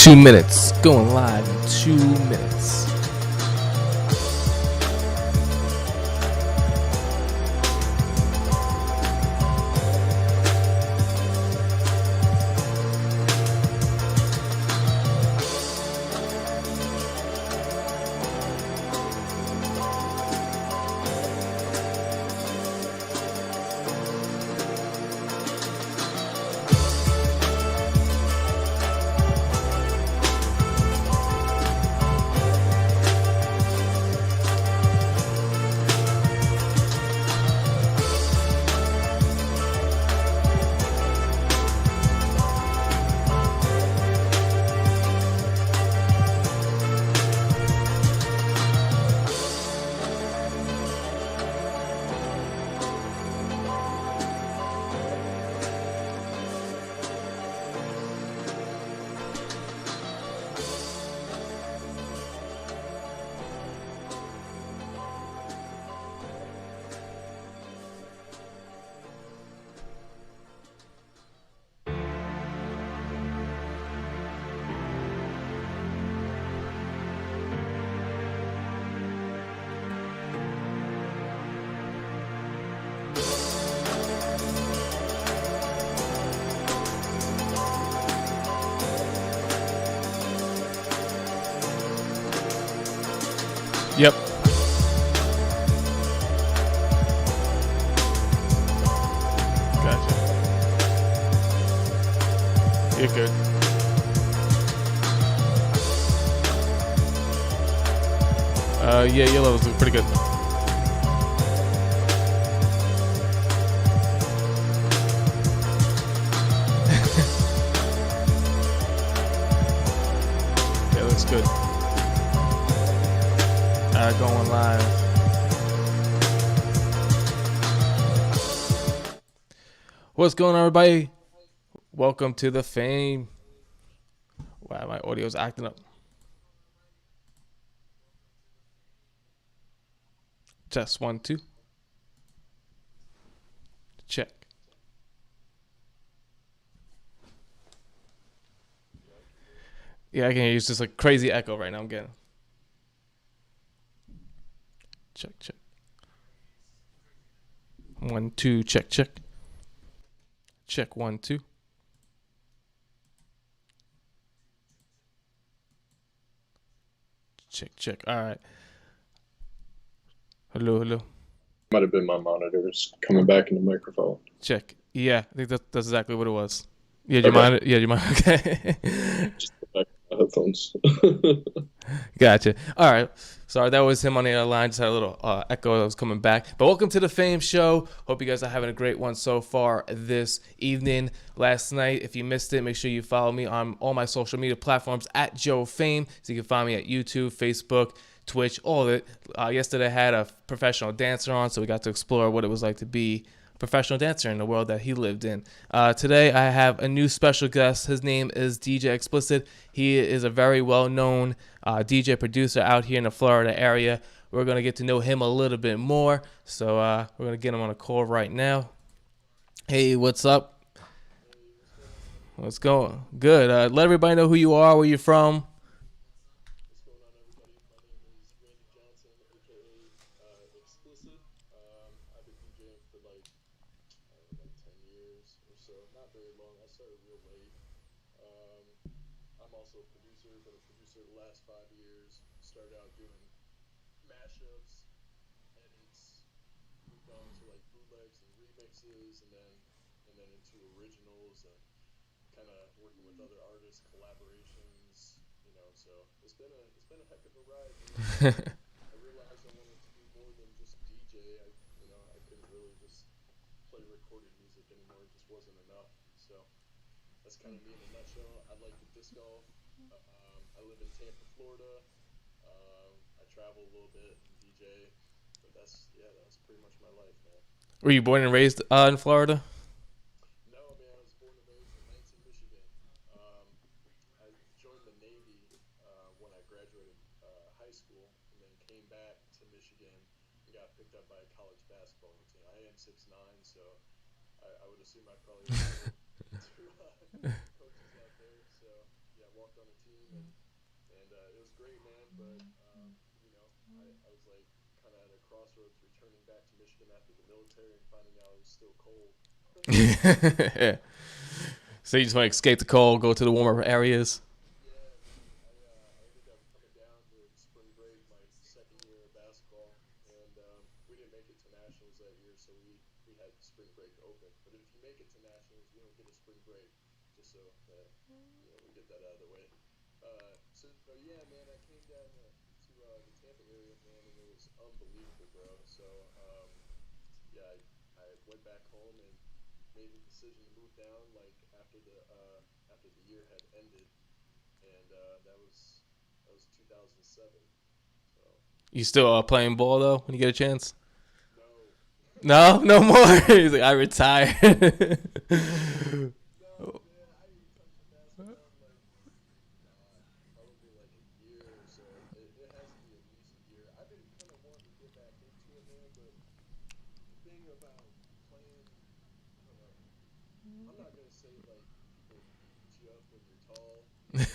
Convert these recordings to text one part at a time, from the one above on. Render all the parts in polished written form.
2 minutes. Going live in 2 minutes. Yep. Gotcha. You're good. Yeah, your levels look pretty good. Yeah, looks good. Going live. What's going on, everybody? Welcome to the Phame. Wow, my audio's acting up. Test 1, 2. Check. Yeah, I can hear you. It's just a crazy echo right now. I'm getting. Check, check. 1, 2, check, check. Check 1, 2. Check, check. All right. Hello, hello. Might have been my monitors coming back in the microphone. Check. Yeah, I think that's exactly what it was. Yeah, do you mind? Yeah, do you mind? Okay. Just the back of my headphones. Gotcha. All right. Sorry, that was him on the other line. Just had a little echo that was coming back. But welcome to the Phame Show. Hope you guys are having a great one so far this evening. Last night, if you missed it, make sure you follow me on all my social media platforms at Joe Phame. So you can find me at YouTube, Facebook, Twitch, all of it. Yesterday, I had a professional dancer on, so we got to explore what it was like to be a professional dancer in the world that he lived in. Today, I have a new special guest. His name is DJ Explicit. He is a very well-known DJ producer out here in the Florida area. We're going to get to know him a little bit more, so we're going to get him on a call right now. Hey, what's up? What's going? Good. Let everybody know who you are, where you're from. What's going on, everybody? My name is Randy Johnson, aka Explicit. I've been DJing for like 10 years or so. Not very long. I started real late. I'm also a producer, been a producer the last 5 years. Started out doing mashups, edits, moved on to like bootlegs and remixes, and then into originals and kind of working with other artists, collaborations, so it's been a heck of a ride. I realized I wanted to do more than just DJ. I couldn't really just play recorded music anymore. It just wasn't enough. So that's kind of me in a nutshell. I like to disc golf. I live in Tampa, Florida. I travel a little bit and DJ, but that's pretty much my life, man. Were you born and raised in Florida? No, man, I was born and raised in Lansing, Michigan. I joined the Navy when I graduated high school, and then came back to Michigan and got picked up by a college basketball team. I am 6'9", so I would assume I probably have two coaches out there. So yeah, walked on a team, and it was great, man. But I was like kind of at a crossroads, returning back to Michigan after the military and finding out it was still cold. Yeah. So you just want to escape the cold, go to the warmer areas. Yeah, man. I ended up coming down to spring break my second year of basketball, and we didn't make it to nationals that year, so we had spring break open. But if you make it to nationals, you don't get a spring break, just so that we get that out of the way. So yeah, man, I came down to the Tampa area, man, and it was unbelievable, bro. So yeah, I went back home and made the decision to move down, like after the year had ended, and that was 2007. So You still playing ball though when you get a chance? no, No, no more. He's like, I retired. no, man, I didn't touch the basketball in like God, probably like a year or so. It has to be at least a year. I've been kind of wanting to get back into it, man, but the thing about playing, I don't know. I'm not gonna say like people beat you up when you're tall, but they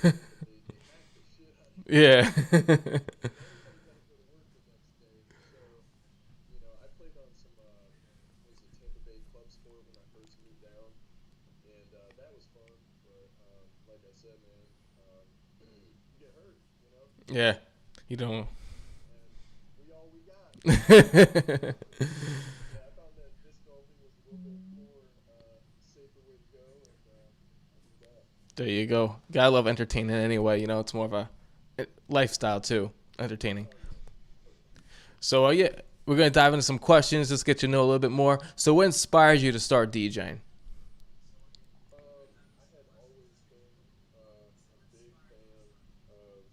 hack the shit out of you, Yeah. and everybody got to go to work the next day. So I played on some what was it, Tampa Bay club sport when I first moved down, and that was fun. But like I said, man, you get hurt, Yeah. You don't. and we got. So yeah, I found that disc golfing was a little bit more safer way to go, and I do that. There you go. Gotta love entertaining anyway. It's more of a lifestyle too. Entertaining. Oh yeah, oh yeah. So yeah, we're gonna dive into some questions. Just get you to know a little bit more. So what inspires you to start DJing? I had always been a big fan of,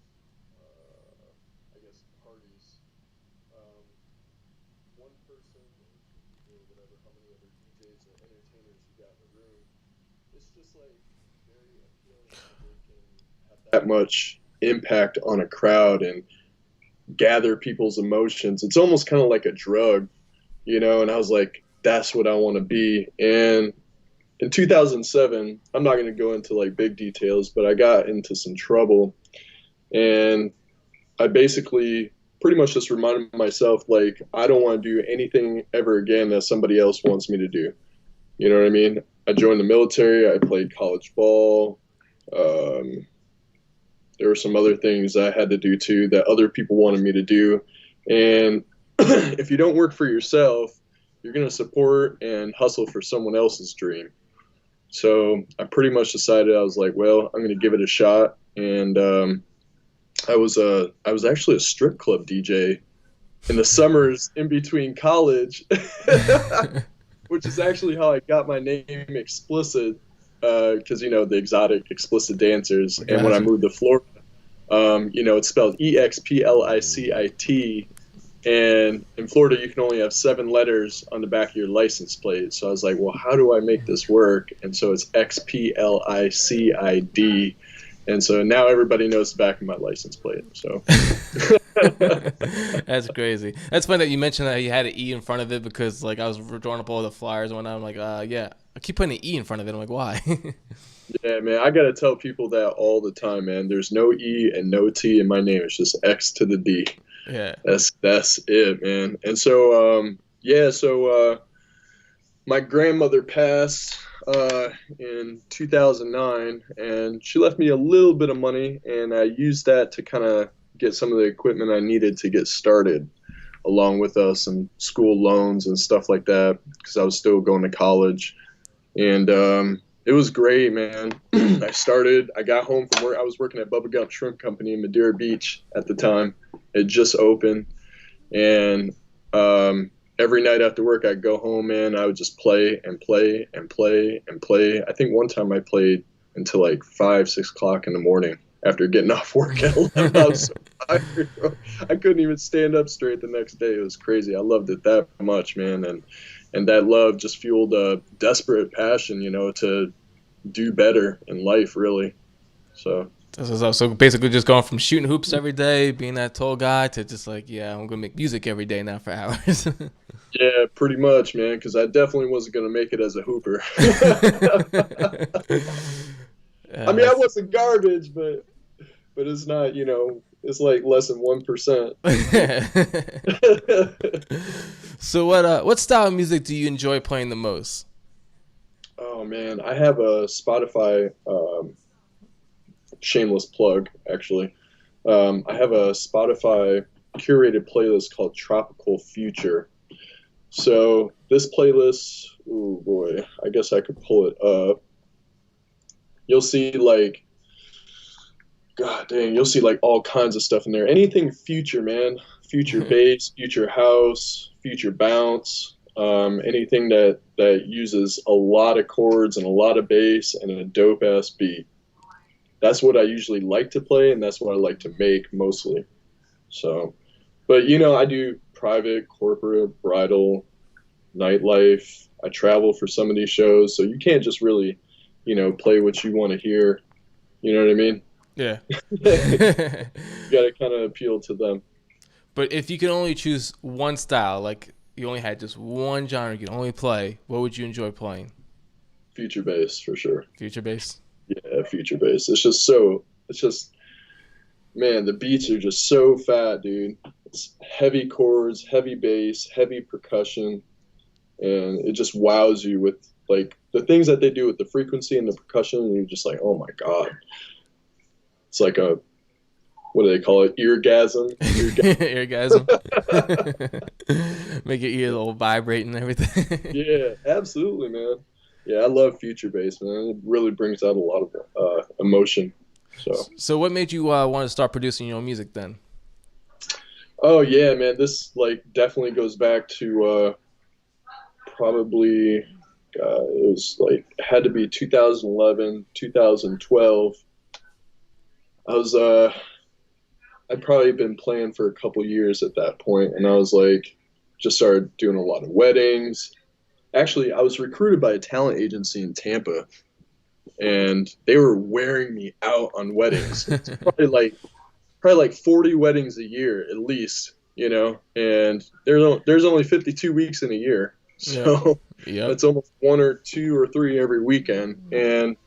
I guess, parties. Um, One person or two people or whatever, how many other DJs or entertainers you got in the room, it's just like very appealing how they can have that much impact on a crowd and gather people's emotions. It's almost kind of like a drug. And I was like, that's what I want to be. And in 2007, I'm not going to go into like big details, but I got into some trouble, and I basically pretty much just reminded myself, like, I don't want to do anything ever again that somebody else wants me to do. You know what I mean? I joined the military. I played college ball. Um, there were some other things I had to do too that other people wanted me to do. And if you don't work for yourself, you're going to support and hustle for someone else's dream. So I pretty much decided, I was like, well, I'm going to give it a shot. And I was actually a strip club DJ in the summers in between college, which is actually how I got my name Explicit, because the exotic explicit dancers. And when I Gotcha. moved to Florida, it's spelled Explicit, and in Florida, you can only have 7 letters on the back of your license plate. So I was like, well, how do I make this work? And so it's Xplicid. And so now everybody knows the back of my license plate. So That's crazy. That's funny that you mentioned that you had an E in front of it because like I was drawing up all the flyers and whatnot. I'm like, yeah, I keep putting an E in front of it. I'm like, why? yeah, man, I got to tell people that all the time, man. There's no E and no T in my name. It's just X to the D. Yeah. That's it, man. And so yeah, so my grandmother passed in 2009, and she left me a little bit of money, and I used that to kind of get some of the equipment I needed to get started, along with some school loans and stuff like that, because I was still going to college. And it was great, man. I got home from work. I was working at Bubba Gump Shrimp Company in Madeira Beach at the time. It just opened, and every night after work, I'd go home, and I would just play and play and play and play. I think one time I played until like 5, 6 o'clock in the morning after getting off work at 11. I was so tired, bro. I couldn't even stand up straight the next day. It was crazy. I loved it that much, man. And that love just fueled a desperate passion, to do better in life, really. So So basically, just going from shooting hoops every day, being that tall guy, to just like, yeah, I'm gonna make music every day now for hours. yeah, pretty much, man, because I definitely wasn't going to make it as a hooper. I mean, I That's- wasn't garbage, but it's not, it's like less than 1%. So what style of music do you enjoy playing the most? Oh man, I have a Spotify shameless plug actually. I have a Spotify curated playlist called Tropical Future. So this playlist, oh boy, I guess I could pull it up. You'll see like, God dang, you'll see like all kinds of stuff in there. Anything future, man. Future bass, future house, future bounce. Anything that uses a lot of chords and a lot of bass and a dope ass beat. That's what I usually like to play, and that's what I like to make mostly. So, but I do private, corporate, bridal, nightlife. I travel for some of these shows, so you can't just really, play what you want to hear. You know what I mean? Yeah. You got to kind of appeal to them. But if you could only choose one style, like you only had just one genre you could only play, what would you enjoy playing? Future bass for sure. Future bass? Yeah, future bass. It's just, man, the beats are just so fat, dude. It's heavy chords, heavy bass, heavy percussion, and it just wows you with like the things that they do with the frequency and the percussion, and you're just like, oh my god. It's like a, what do they call it? Eargasm. Eargasm. Make your ears all vibrate and everything. Yeah, absolutely, man. Yeah, I love future bass, man. It really brings out a lot of emotion. So what made you want to start producing your own music then? Oh yeah, man. This like definitely goes back to probably it was like had to be 2011, 2012. I'd probably been playing for a couple years at that point, and I was like, just started doing a lot of weddings. Actually, I was recruited by a talent agency in Tampa, and they were wearing me out on weddings. It's probably like 40 weddings a year at least, and there's only 52 weeks in a year, so yeah. it's almost one or two or three every weekend. And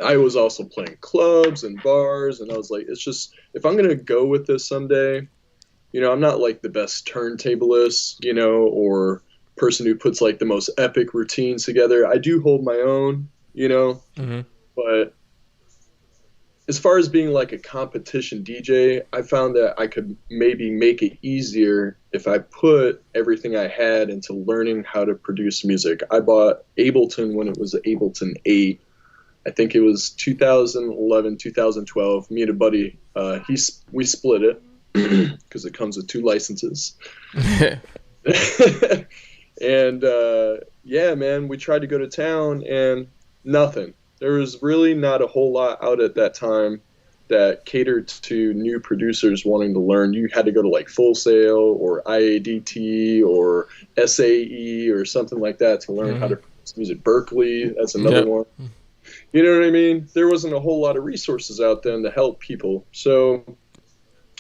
I was also playing clubs and bars, and I was like, it's just, if I'm gonna go with this someday, I'm not like the best turntablist, or person who puts like the most epic routines together. I do hold my own, Mm-hmm. but as far as being like a competition DJ, I found that I could maybe make it easier if I put everything I had into learning how to produce music. I bought Ableton when it was Ableton 8. I think it was 2011, 2012. Me and a buddy, we split it because it comes with 2 licenses. And yeah, man, we tried to go to town and nothing. There was really not a whole lot out at that time that catered to new producers wanting to learn. You had to go to like Full Sail or IADT or SAE or something like that to learn how to produce music. Berkeley, that's another one. You know what I mean? There wasn't a whole lot of resources out then to help people. So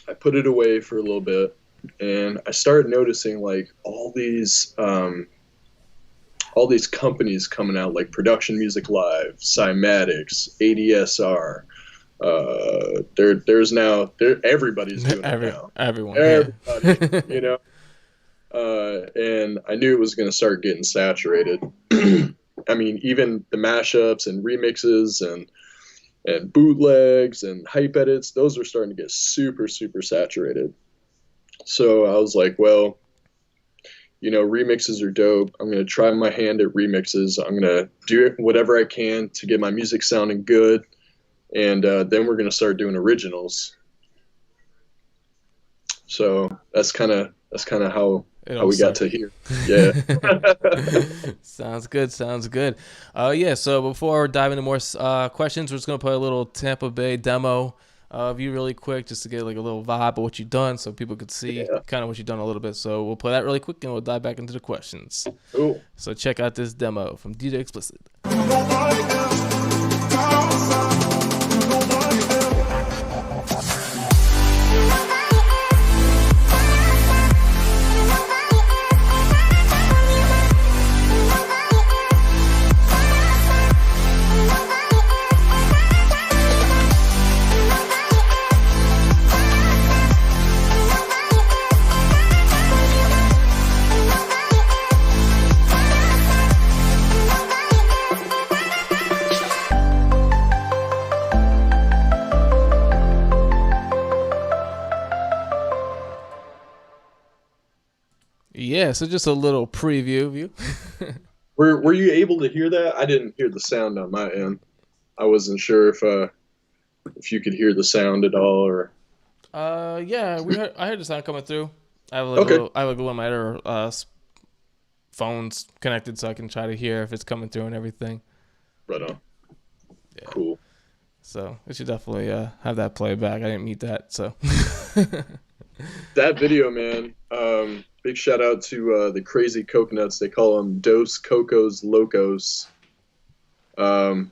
I put it away for a little bit, and I started noticing like all these companies coming out, like Production Music Live, Cymatics, ADSR. Everybody's doing it now. Everybody, and I knew it was going to start getting saturated. I mean, even the mashups and remixes and bootlegs and hype edits, those were starting to get super, super saturated. So I was like, well, remixes are dope. I'm going to try my hand at remixes. I'm going to do whatever I can to get my music sounding good. And then we're going to start doing originals. So that's kind of how we got to here. Yeah. Sounds good. Yeah, so before we dive into more questions, we're just going to play a little Tampa Bay demo of you really quick, just to get like a little vibe of what you've done so people could see kind of what you've done a little bit. So we'll play that really quick and we'll dive back into the questions. Cool. So check out this demo from DJ Explicit. Yeah, so just a little preview of you. Were you able to hear that? I didn't hear the sound on my end. I wasn't sure if you could hear the sound at all or. Yeah, I heard the sound coming through. Okay, I have like one of my other phones connected so I can try to hear if it's coming through and everything. right on. Yeah. Cool. So it should definitely have that playback. I didn't meet that, so. That video, man. Big shout out to the crazy coconuts. They call them Dos Cocos Locos. Um,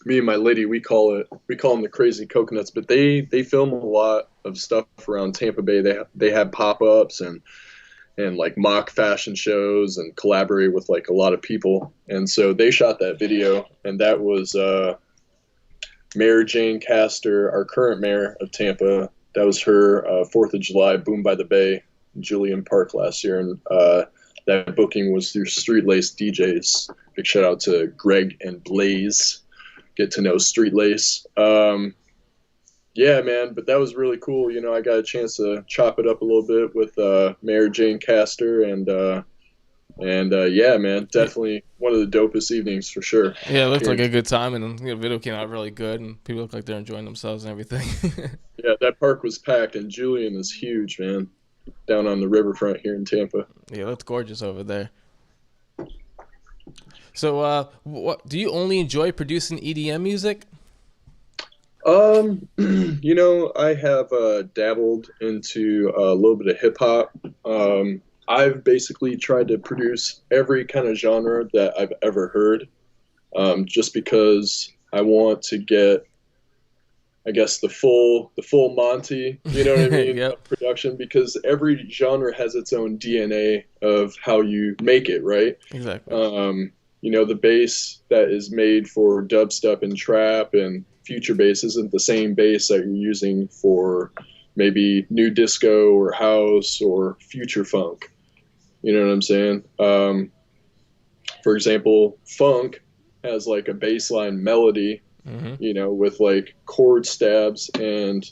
Me and my lady, we call them the crazy coconuts. But they film a lot of stuff around Tampa Bay. They have pop ups and like mock fashion shows and collaborate with like a lot of people. And so they shot that video, and that was Mayor Jane Castor, our current mayor of Tampa. That was her 4th of July Boom by the Bay, Julian Park last year. And that booking was through Street Lace DJs. Big shout out to Greg and Blaze. Get to know Street Lace. Yeah, man, but that was really cool. You know, I got a chance to chop it up a little bit with Mayor Jane Castor, and yeah, man, definitely one of the dopest evenings for sure. Yeah, it looked Here like a good time, and the video came out really good, and people look like they're enjoying themselves and everything. Yeah, that park was packed, and Julian is huge, man. Down on the riverfront here in Tampa. Yeah, it looked gorgeous over there. So, what do you only enjoy producing EDM music? You know, I have dabbled into a little bit of hip hop. I've basically tried to produce every kind of genre that I've ever heard, just because I want to get, I guess, the full Monty, you know what I mean, Yep, of production, because every genre has its own DNA of how you make it, right? exactly. You know, the bass that is made for dubstep and trap and future bass isn't the same bass that you're using for maybe new disco or house or future funk. You know what I'm saying? For example, funk has like a baseline melody, Hmm. you know, with like chord stabs, and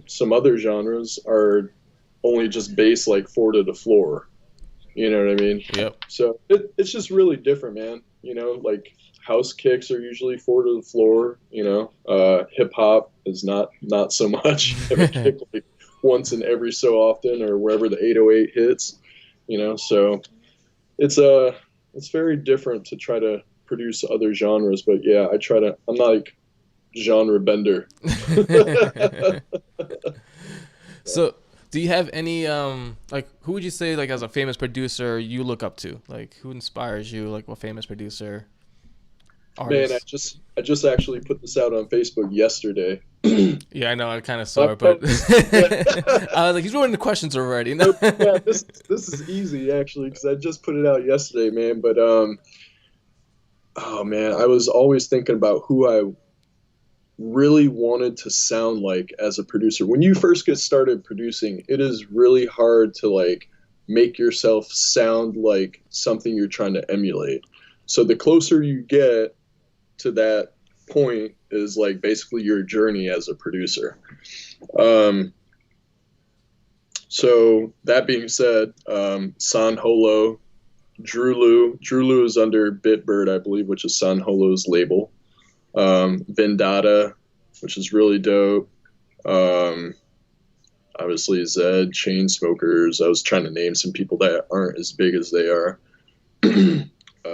some other genres are only just bass like four to the floor. You know what I mean? Yep. So it's just really different, man. You know, like house kicks are usually four to the floor. You know, hip hop is not so much. Have a kick like once in every so often, or wherever the 808 hits. You know, so it's very different to try to produce other genres. But yeah, I try to. I'm not like genre bender. So, do you have any like who would you say like as a famous producer you look up to? Like who inspires you? Like what famous producer, Man, artist? I just actually put this out on Facebook yesterday. Yeah, I know. I kind of Uh, saw it, but yeah. I was like, he's ruining the questions already. No. Yeah, this is easy actually because I just put it out yesterday, man. But oh man, I was always thinking about who I really wanted to sound like as a producer. When you first get started producing, it is really hard to like make yourself sound like something you're trying to emulate. So the closer you get to that point is like basically your journey as a producer. Um, so that being said, San Holo, Drew Lou is under Bitbird, I believe, which is San Holo's label. Vendetta, which is really dope. Um, Obviously, Zed, Chainsmokers. I was trying to name some people that aren't as big as they are. uh,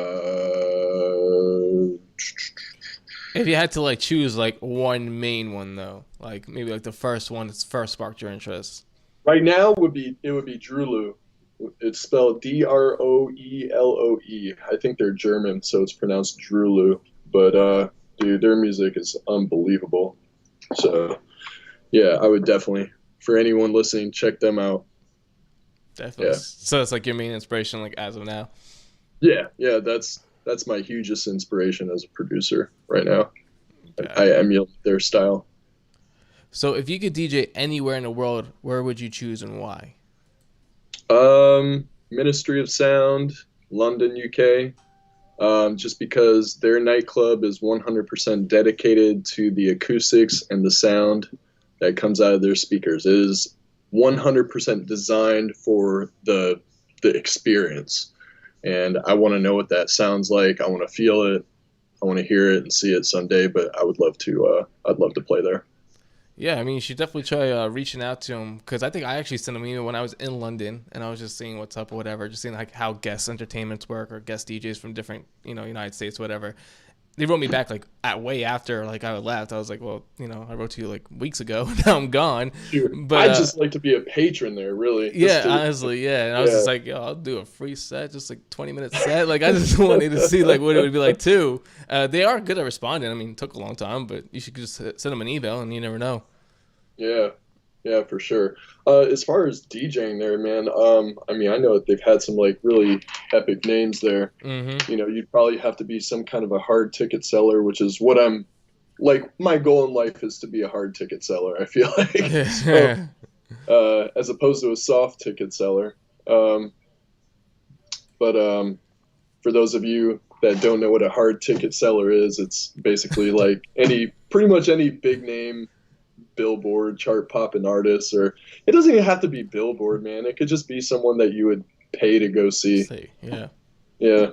If you had to like choose like one main one though, like maybe like the first one that's first sparked your interest. right now it would be Drulu. It's spelled Droeloe. I think they're German, so it's pronounced Drulu. But dude, their music is unbelievable. So yeah, I would definitely, for anyone listening, check them out. Definitely. Yeah, So that's like your main inspiration, like as of now. yeah. That's my hugest inspiration as a producer right now. Got I it. emulate their style. So if you could DJ anywhere in the world, where would you choose and why? Ministry of Sound, London, UK. Just because their nightclub is 100% dedicated to the acoustics and the sound that comes out of their speakers. It is 100% designed for the experience. And I want to know what that sounds like. I want to feel it. I want to hear it and see it someday. But I would love to. I'd love to play there. Yeah, I mean, you should definitely try reaching out to him because I think I actually sent him an email when I was in London and I was just seeing what's up or whatever, just seeing like how guest entertainments work or guest DJs from different, United States, whatever. They wrote me back like at way after like I left. I was like, well, I wrote to you like weeks ago. Now I'm gone. Dude, But I'd just like to be a patron there, really. Just yeah, to, honestly, yeah. And I was yeah, just like, yo, I'll do a free set, just like 20-minute set. Like I just wanted to see like what it would be like too. They are good at responding. I mean, it took a long time, but you should just send them an email and you never know. yeah, yeah, for sure. As far as DJing there, man, I mean, I know that they've had some like really epic names there. Mm-hmm. You'd probably have to be some kind of a hard ticket seller, which is what I'm like. My goal in life is to be a hard ticket seller. I feel like so, as opposed to a soft ticket seller. Um, but for those of you that don't know what a hard ticket seller is, it's basically like pretty much any big name Billboard chart popping artist, or it doesn't even have to be Billboard, man. It could just be someone that you would pay to go see. See, yeah. Yeah.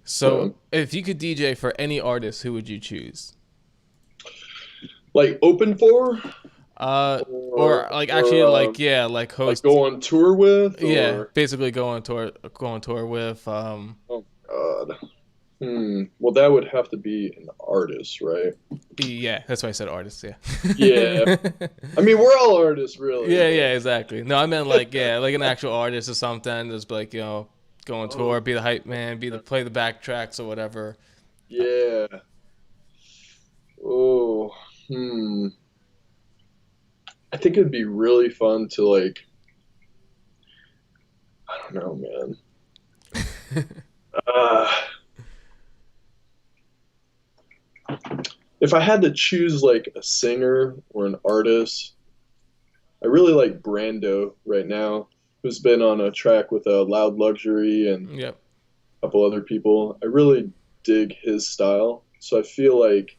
So, Um, if you could DJ for any artist, who would you choose? like open for, Or like actually like yeah, like like host. go on tour with, Yeah, or basically go on tour with. oh god. Well, that would have to be an artist, right? Yeah, that's why I said artist. Yeah. Yeah. I mean, we're all artists, really, Yeah, but yeah, exactly. No, I meant like yeah, like an actual artist or something. Just like go on oh tour, be the hype man, be the play the backtracks or whatever. yeah. Oh, hmm. I think it'd be really fun to like. I don't know, man. Uh, if I had to choose like a singer or an artist, I really like Brando right now, who's been on a track with Loud Luxury and Yep. a couple other people. I really dig his style. So I feel like,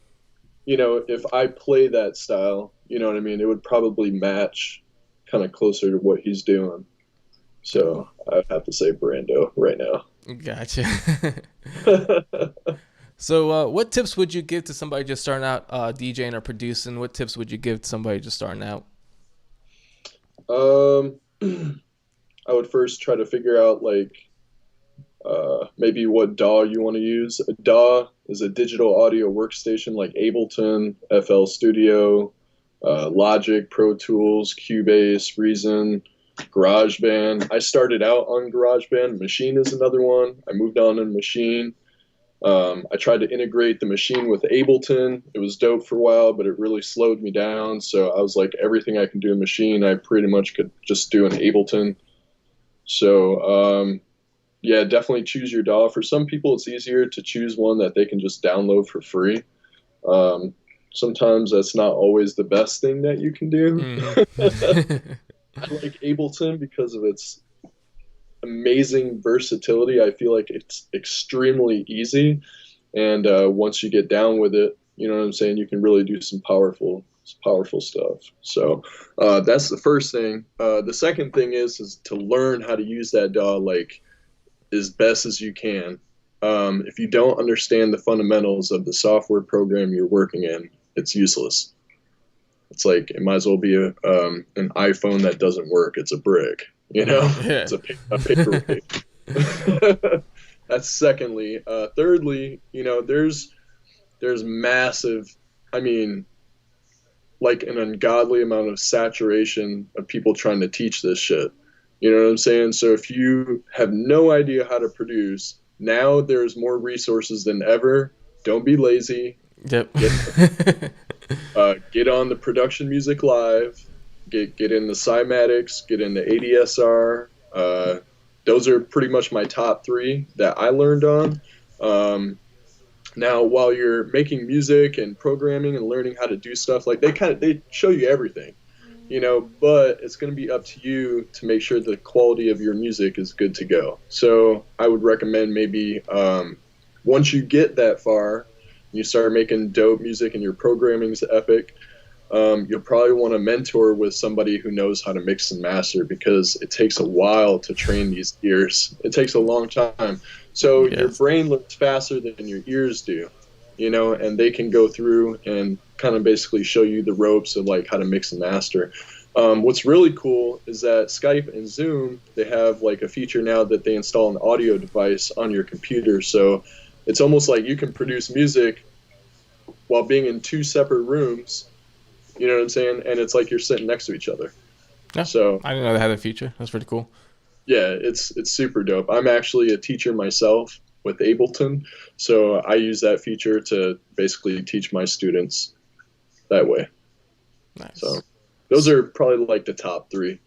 if I play that style, you know what I mean, it would probably match kind of closer to what he's doing. So I'd have to say Brando right now. Gotcha. So, what tips would you give to somebody just starting out DJing or producing? What tips would you give to somebody just starting out? um, I would first try to figure out like maybe what DAW you want to use. A DAW is a digital audio workstation like Ableton, FL Studio, Logic, Pro Tools, Cubase, Reason, GarageBand. I started out on GarageBand. Machine is another one. I moved on to Machine. I tried to integrate the Machine with Ableton. It was dope for a while, but it really slowed me down. So I was like, everything I can do in Machine, I pretty much could just do in Ableton. So yeah, definitely choose your DAW. For some people, it's easier to choose one that they can just download for free. Um, Sometimes that's not always the best thing that you can do. Mm-hmm. I like Ableton because of its amazing versatility. I feel like it's extremely easy, and once you get down with it, you know what I'm saying. You can really do some powerful stuff. So that's the first thing. The second thing is to learn how to use that DAW like as best as you can. If you don't understand the fundamentals of the software program you're working in, it's useless. It's like it might as well be an iPhone that doesn't work. It's a brick, Yeah. it's a paperweight. That's secondly. Thirdly, there's massive. I mean, like an ungodly amount of saturation of people trying to teach this shit. You know what I'm saying? So if you have no idea how to produce, now there's more resources than ever. Don't be lazy. Yep. Get on the Production Music Live. Get in the Cymatics. Get in the ADSR. Those are pretty much my top three that I learned on. Now, while you're making music and programming and learning how to do stuff, like they show you everything, but it's going to be up to you to make sure the quality of your music is good to go. So I would recommend maybe once you get that far, you start making dope music and your programming's epic, you'll probably want to mentor with somebody who knows how to mix and master, because it takes a while to train these ears. It takes a long time. So your Yes. brain learns faster than your ears do, and they can go through and kind of basically show you the ropes of like how to mix and master. What's really cool is that Skype and Zoom, they have like a feature now that they install an audio device on your computer. So it's almost like you can produce music while being in two separate rooms. You know what I'm saying? And it's like you're sitting next to each other. Yeah. So I didn't know they had a feature. That's pretty cool. yeah, it's super dope. I'm actually a teacher myself with Ableton, so I use that feature to basically teach my students that way. Nice. So those are probably like the top three.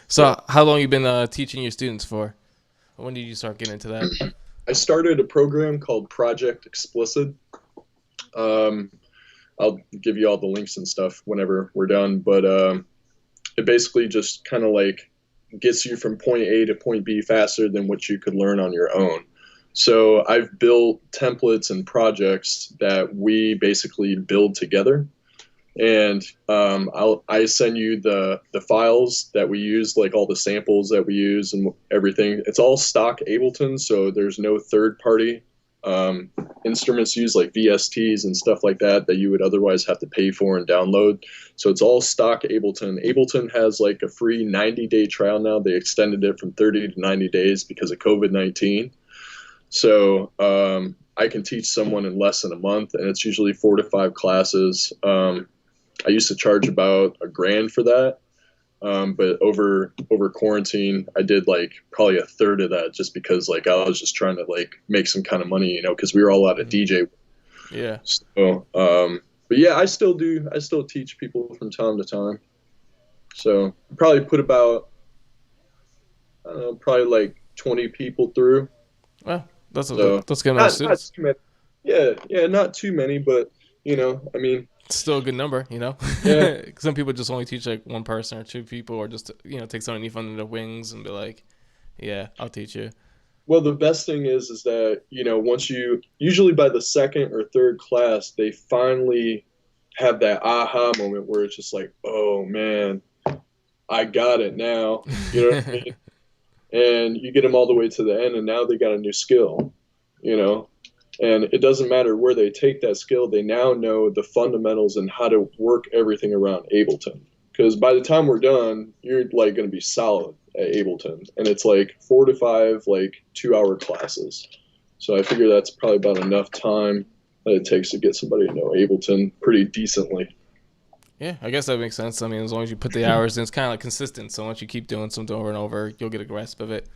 So how long you been teaching your students for? When did you start getting into that? I started a program called Project Explicit. I'll give you all the links and stuff whenever we're done, but it basically just kind of like gets you from point A to point B faster than what you could learn on your own. So I've built templates and projects that we basically build together. And I send you the files that we use, like all the samples that we use and everything. It's all stock Ableton, so there's no third-party instruments used, like VSTs and stuff like that you would otherwise have to pay for and download. So it's all stock Ableton. Ableton has like a free 90-day trial now. They extended it from 30 to 90 days because of COVID-19. So I can teach someone in less than a month, and it's usually 4 to 5 classes. I used to charge about $1,000 for that, but over quarantine, I did like probably a third of that, just because like I was just trying to like make some kind of money, because we were all out of DJ. Yeah. So, but yeah, I still teach people from time to time. So probably put about, I don't know, probably like 20 people through. Well, that's So, good amount of students. not too many. Yeah, not too many, but I mean, It's still a good number, Yeah. Some people just only teach like one person or two people, or just take someone under their wings and be like, yeah, I'll teach you. well, the best thing is that, once usually by the second or third class, they finally have that aha moment where it's just like, oh man, I got it now. You know what I mean? And you get them all the way to the end, and now they got a new skill, and it doesn't matter where they take that skill. They now know the fundamentals and how to work everything around Ableton. Because by the time we're done, you're like going to be solid at Ableton, and it's like 4 to 5 like 2-hour classes. So I figure that's probably about enough time that it takes to get somebody to know Ableton pretty decently. Yeah, I guess that makes sense. I mean, as long as you put the hours in, it's kind of like consistent. So once you keep doing something over and over, you'll get a grasp of it.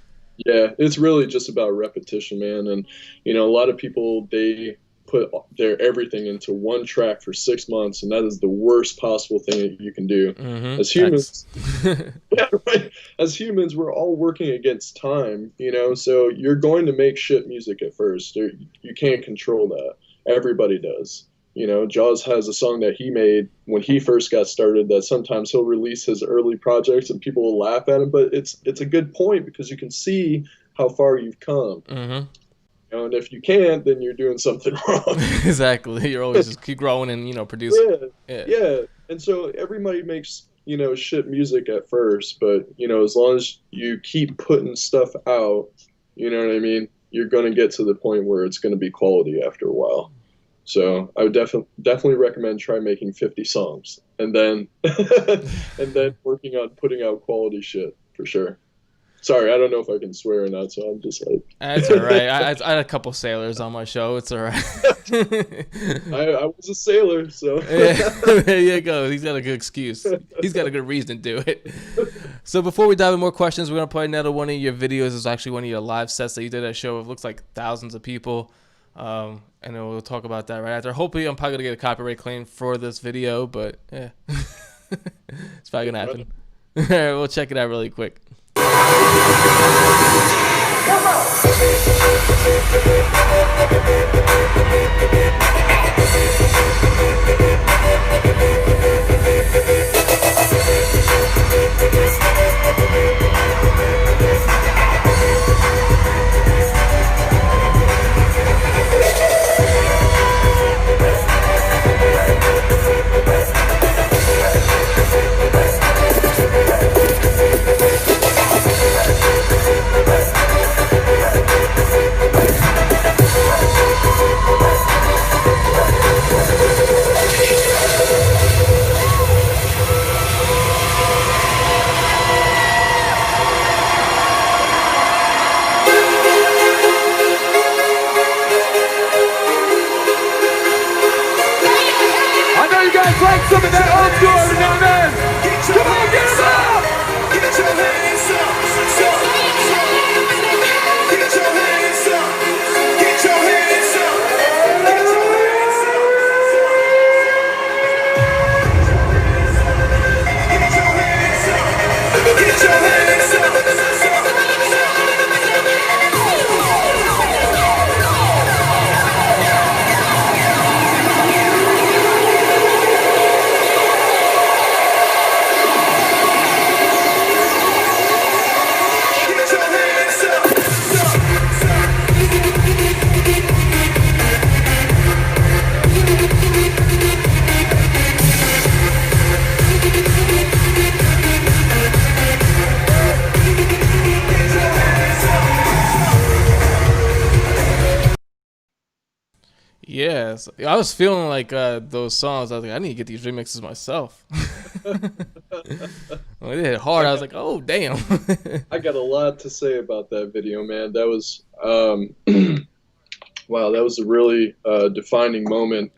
Yeah, it's really just about repetition, man. And, a lot of people, they put their everything into one track for 6 months, and that is the worst possible thing that you can do. Mm-hmm. As humans, yeah, right. As humans, we're all working against time, so you're going to make shit music at first. You can't control that. Everybody does. Jaws has a song that he made when he first got started that sometimes he'll release his early projects and people will laugh at him, but it's a good point because you can see how far you've come. Mm-hmm. And if you can't, then you're doing something wrong. Exactly. You're always just keep growing and producing. Yeah. And so everybody makes shit music at first, but as long as you keep putting stuff out, you know what I mean, you're going to get to the point where it's going to be quality after a while. So I would definitely recommend try making 50 songs and then working on putting out quality shit for sure. Sorry, I don't know if I can swear or not, so I'm just like. That's all right. I had a couple sailors on my show. It's all right. I was a sailor, so. Yeah, there you go. He's got a good excuse. He's got a good reason to do it. So before we dive in more questions, we're gonna play another one of your videos. It's actually one of your live sets that you did at a show. It looks like thousands of people. And then we'll talk about that right after. Hopefully, I'm probably gonna get a copyright claim for this video, but yeah, it's probably gonna happen. All right, we'll check it out really quick. guys like some of that old school every now and then? Come on, get them up! Get your hands up. Get your hands up. Get your hands up. Get your hands up. Yes, I was feeling like those songs. I was like, I need to get these remixes myself. When it hit hard, I was like, oh damn. I got a lot to say about that video, man. That was wow, that was a really defining moment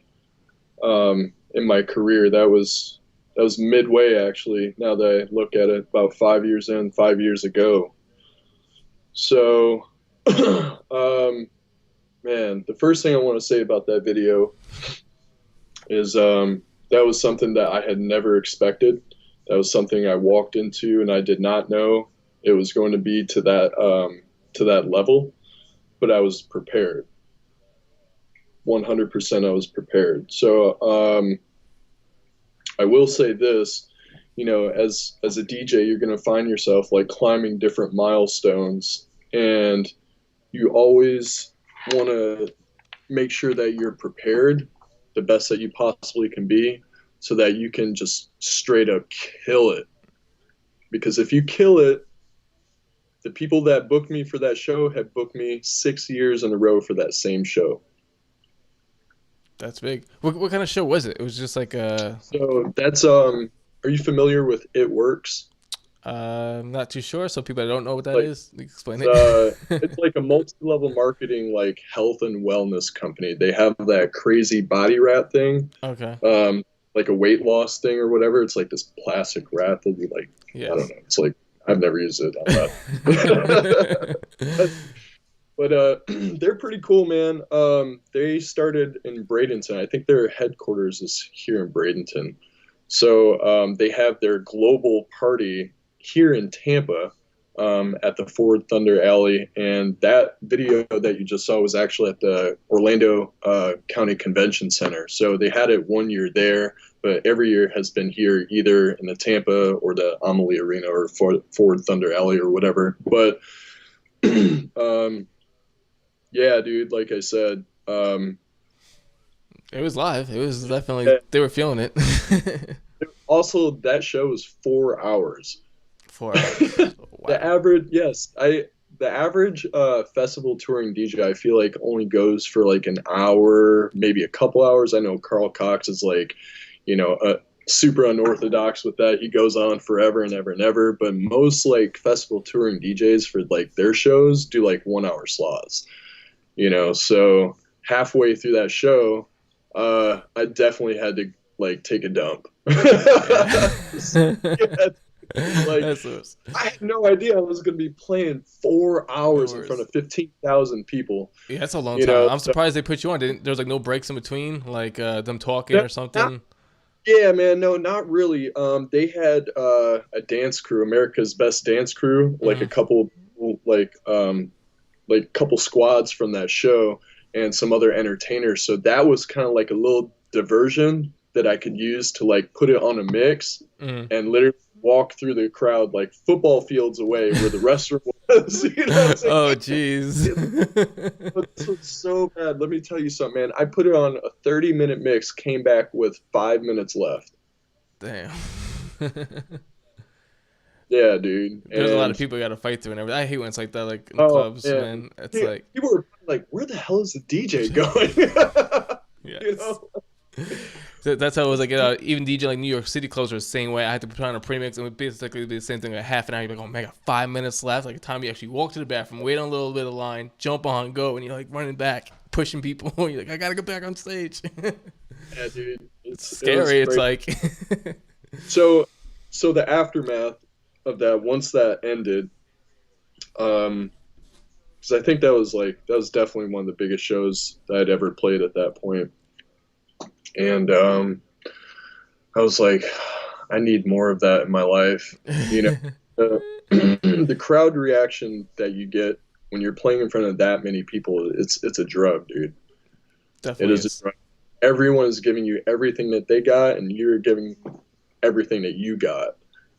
in my career. That was midway, actually. Now that I look at it, about 5 years in, 5 years ago. So, man, the first thing I want to say about that video is that was something that I had never expected. That was something I walked into, and I did not know it was going to be to that level. But I was prepared. 100% I was prepared. So I will say this, as a DJ, you're going to find yourself like climbing different milestones, and you always want to make sure that you're prepared the best that you possibly can be, so that you can just straight up kill it. Because if you kill it, the people that booked me for that show have booked me 6 years in a row for that same show. That's big. What kind of show was it? It was just like a. So that's are you familiar with It Works? I'm not too sure. So people that don't know what that Like, is, explain it. It's like a multi-level marketing, like health and wellness company. They have that crazy body rat thing, Okay. like a weight loss thing or whatever. It's like this plastic rat that you like. Yes. I don't know. It's like I've never used it. I'm not. But they're pretty cool, man. They started in Bradenton. I think their headquarters is here in Bradenton. So they have their global party here in Tampa at the Ford Thunder Alley. And that video that you just saw was actually at the Orlando County Convention Center. So they had it 1 year there, but every year has been here either in the Tampa or the Amalie Arena or Ford Thunder Alley or whatever. But yeah, dude, like I said, it was live. It was definitely, they were feeling it. also that show was 4 hours. 4 hours. Wow. The average festival touring DJ, I feel like only goes for like an hour, maybe a couple hours. I know Carl Cox is like, super unorthodox with that. He goes on forever and ever and ever. But most like festival touring DJs for like their shows do like 1 hour slots. So halfway through that show, I definitely had to like take a dump. Like, I had no idea I was going to be playing 4 hours in front of 15,000 people. Yeah, that's a long time. I'm surprised they put you on. There's like no breaks in between, like them talking or something. Yeah, man, no, not really. They had a dance crew, America's Best Dance Crew, like a couple, like couple squads from that show and some other entertainers. So that was kind of like a little diversion that I could use to like put it on a mix and literally walk through the crowd like football fields away where the restroom was. Oh, jeez. This was so bad. Let me tell you something, man. I put it on a 30-minute mix, came back with 5 minutes left. Damn. Yeah, dude. There's a lot of people you got to fight through and everything. I hate when it's like that, like in clubs, man. It's like people were like, "Where the hell is the DJ going?" Yes. That's how it was like. Even DJ like New York City closed the same way. I had to put on a premix, and it would basically be the same thing. Like half an hour, you're like, "Oh man, I got 5 minutes left." Like the time you actually walk to the bathroom, wait on a little bit of line, jump on, go, and you're like running back, pushing people. You're like, "I gotta get back on stage." Yeah, dude. It's It was scary. It's crazy. like, So so the aftermath of that, once that ended, um, because I think that was definitely one of the biggest shows that I'd ever played at that point, and I was like, I need more of that in my life. You know, the crowd reaction that you get when you're playing in front of that many people, it's a drug, dude. It definitely is a is. drug. Everyone is giving you everything that they got, and you're giving everything that you got.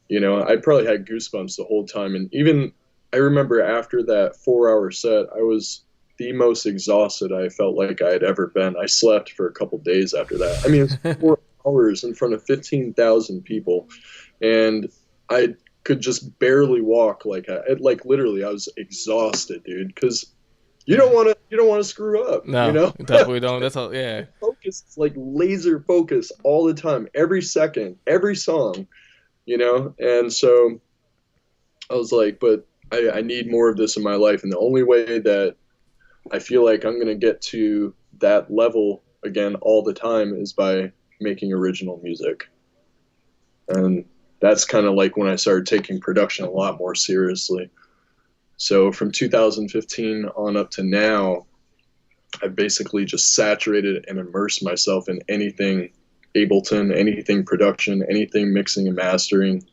You know, I probably had goosebumps the whole time, and even I remember after that 4 hour set, I was the most exhausted I felt like I had ever been. I slept for a couple days after that. I mean, it's 4 hours in front of 15,000 people, and I could just barely walk. Like literally, I was exhausted, dude. Because you don't want to screw up, you No, know. definitely don't. That's all. Yeah, Focus, it's like laser focus all the time, every second, every song, you know. And so I was like, but I need more of this in my life, and the only way that I feel like I'm going to get to that level again all the time is by making original music. And that's kind of like when I started taking production a lot more seriously. So from 2015 on up to now, I've basically just saturated and immersed myself in anything Ableton, anything production, anything mixing and mastering,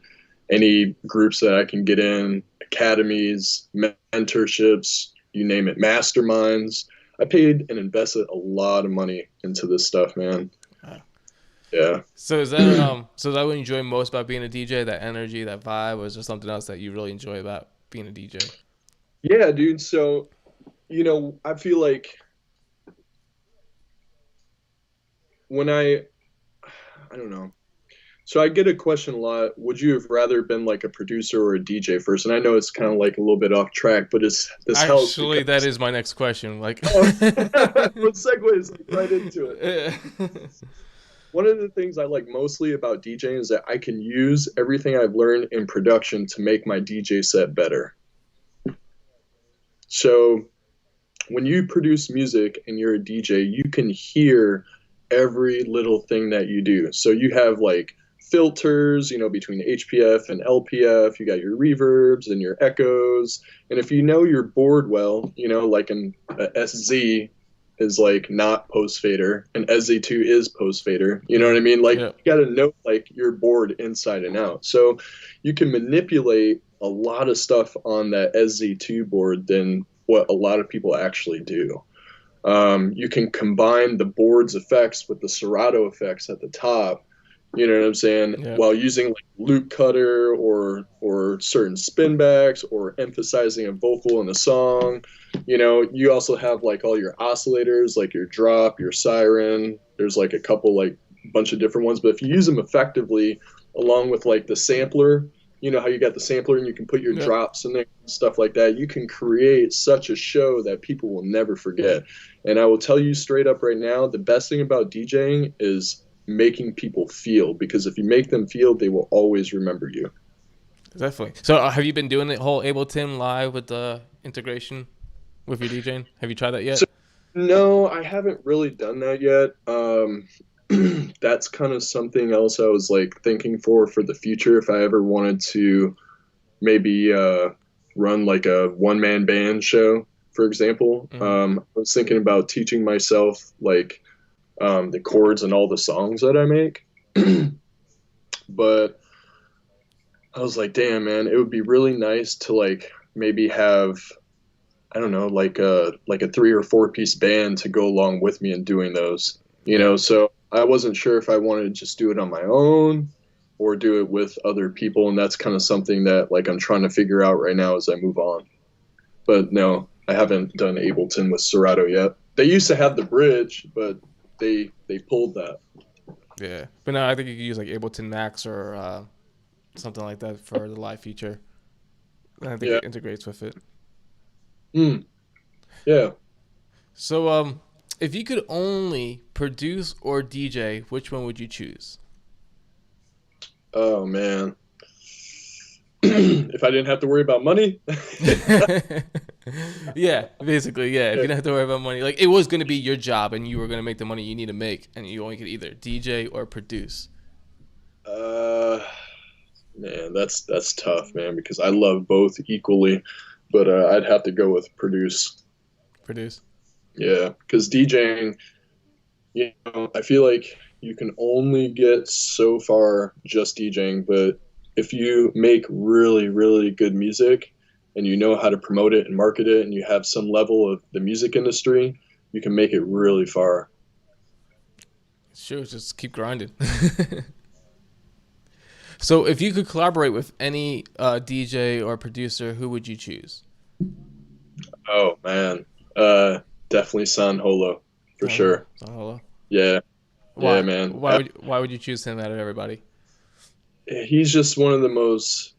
any groups that I can get in, academies, mentorships, you name it, masterminds. I paid and invested a lot of money into this stuff, man. Yeah. so is that what you enjoy most about being a DJ? That energy, that vibe, or is there something else that you really enjoy about being a DJ? Yeah, dude. So, I feel like when I don't know. So I get a question a lot. Would you have rather been like a producer or a DJ first? And I know it's kind of like a little bit off track, but this helps Actually, that because is my next question. Like, what segues like right into it. yeah. One of the things I like mostly about DJing is that I can use everything I've learned in production to make my DJ set better. So when you produce music and you're a DJ, you can hear every little thing that you do. So you have like filters, between HPF and LPF, you got your reverbs and your echoes. And if you know your board well, like an SZ is like not post fader and SZ2 is post fader. You know what I mean? Like Yeah. you got to know like your board inside and out. So you can manipulate a lot of stuff on that SZ2 board than what a lot of people actually do. You can combine the board's effects with the Serato effects at the top. You know what I'm saying? Yeah. While using like loop cutter or certain spin backs or emphasizing a vocal in the song. You also have like all your oscillators, like your drop, your siren. There's like a couple like bunch of different ones, but if you use them effectively, along with like the sampler, how you got the sampler and you can put your Yep. drops in there and stuff like that, you can create such a show that people will never forget. And I will tell you straight up right now, the best thing about DJing is making people feel, because if you make them feel, they will always remember you. Definitely. So, have you been doing the whole Ableton live with the integration with your DJing? Have you tried that So yet? no, I haven't really done that yet. That's kind of something else I was like thinking for the future if I ever wanted to maybe run like a one man band show, for example. Mm-hmm. I was thinking about teaching myself like the chords and all the songs that I make. But I was like, damn, man, it would be really nice to like maybe have, I don't know, like a 3 or 4 piece band to go along with me in doing those. Yeah. So I wasn't sure if I wanted to just do it on my own or do it with other people, and that's kind of something that like I'm trying to figure out right now as I move on. But no, I haven't done Ableton with Serato yet. They used to have the bridge, but they pulled that. Yeah. But no, I think you could use like Ableton Max or something like that for the live feature. And I think Yeah. it integrates with it. Mm, yeah. So, if you could only produce or DJ, which one would you choose? Oh man. if I didn't have to worry about money, Yeah, basically, yeah. If you don't have to worry about money, like it was going to be your job, and you were going to make the money you need to make, and you only could either DJ or produce. uh, man, that's tough, man, because I love both equally, but I'd have to go with produce. Produce. Yeah, because DJing, I feel like you can only get so far just DJing, but if you make really, really good music and you know how to promote it and market it and you have some level of the music industry, you can make it really far. Sure, just keep grinding. So, if you could collaborate with any DJ or producer, who would you choose? Oh man. Uh Definitely San Holo for Hello, sure. hello. Yeah. Yeah, Why? man. Why would you choose him out of everybody? He's just one of the most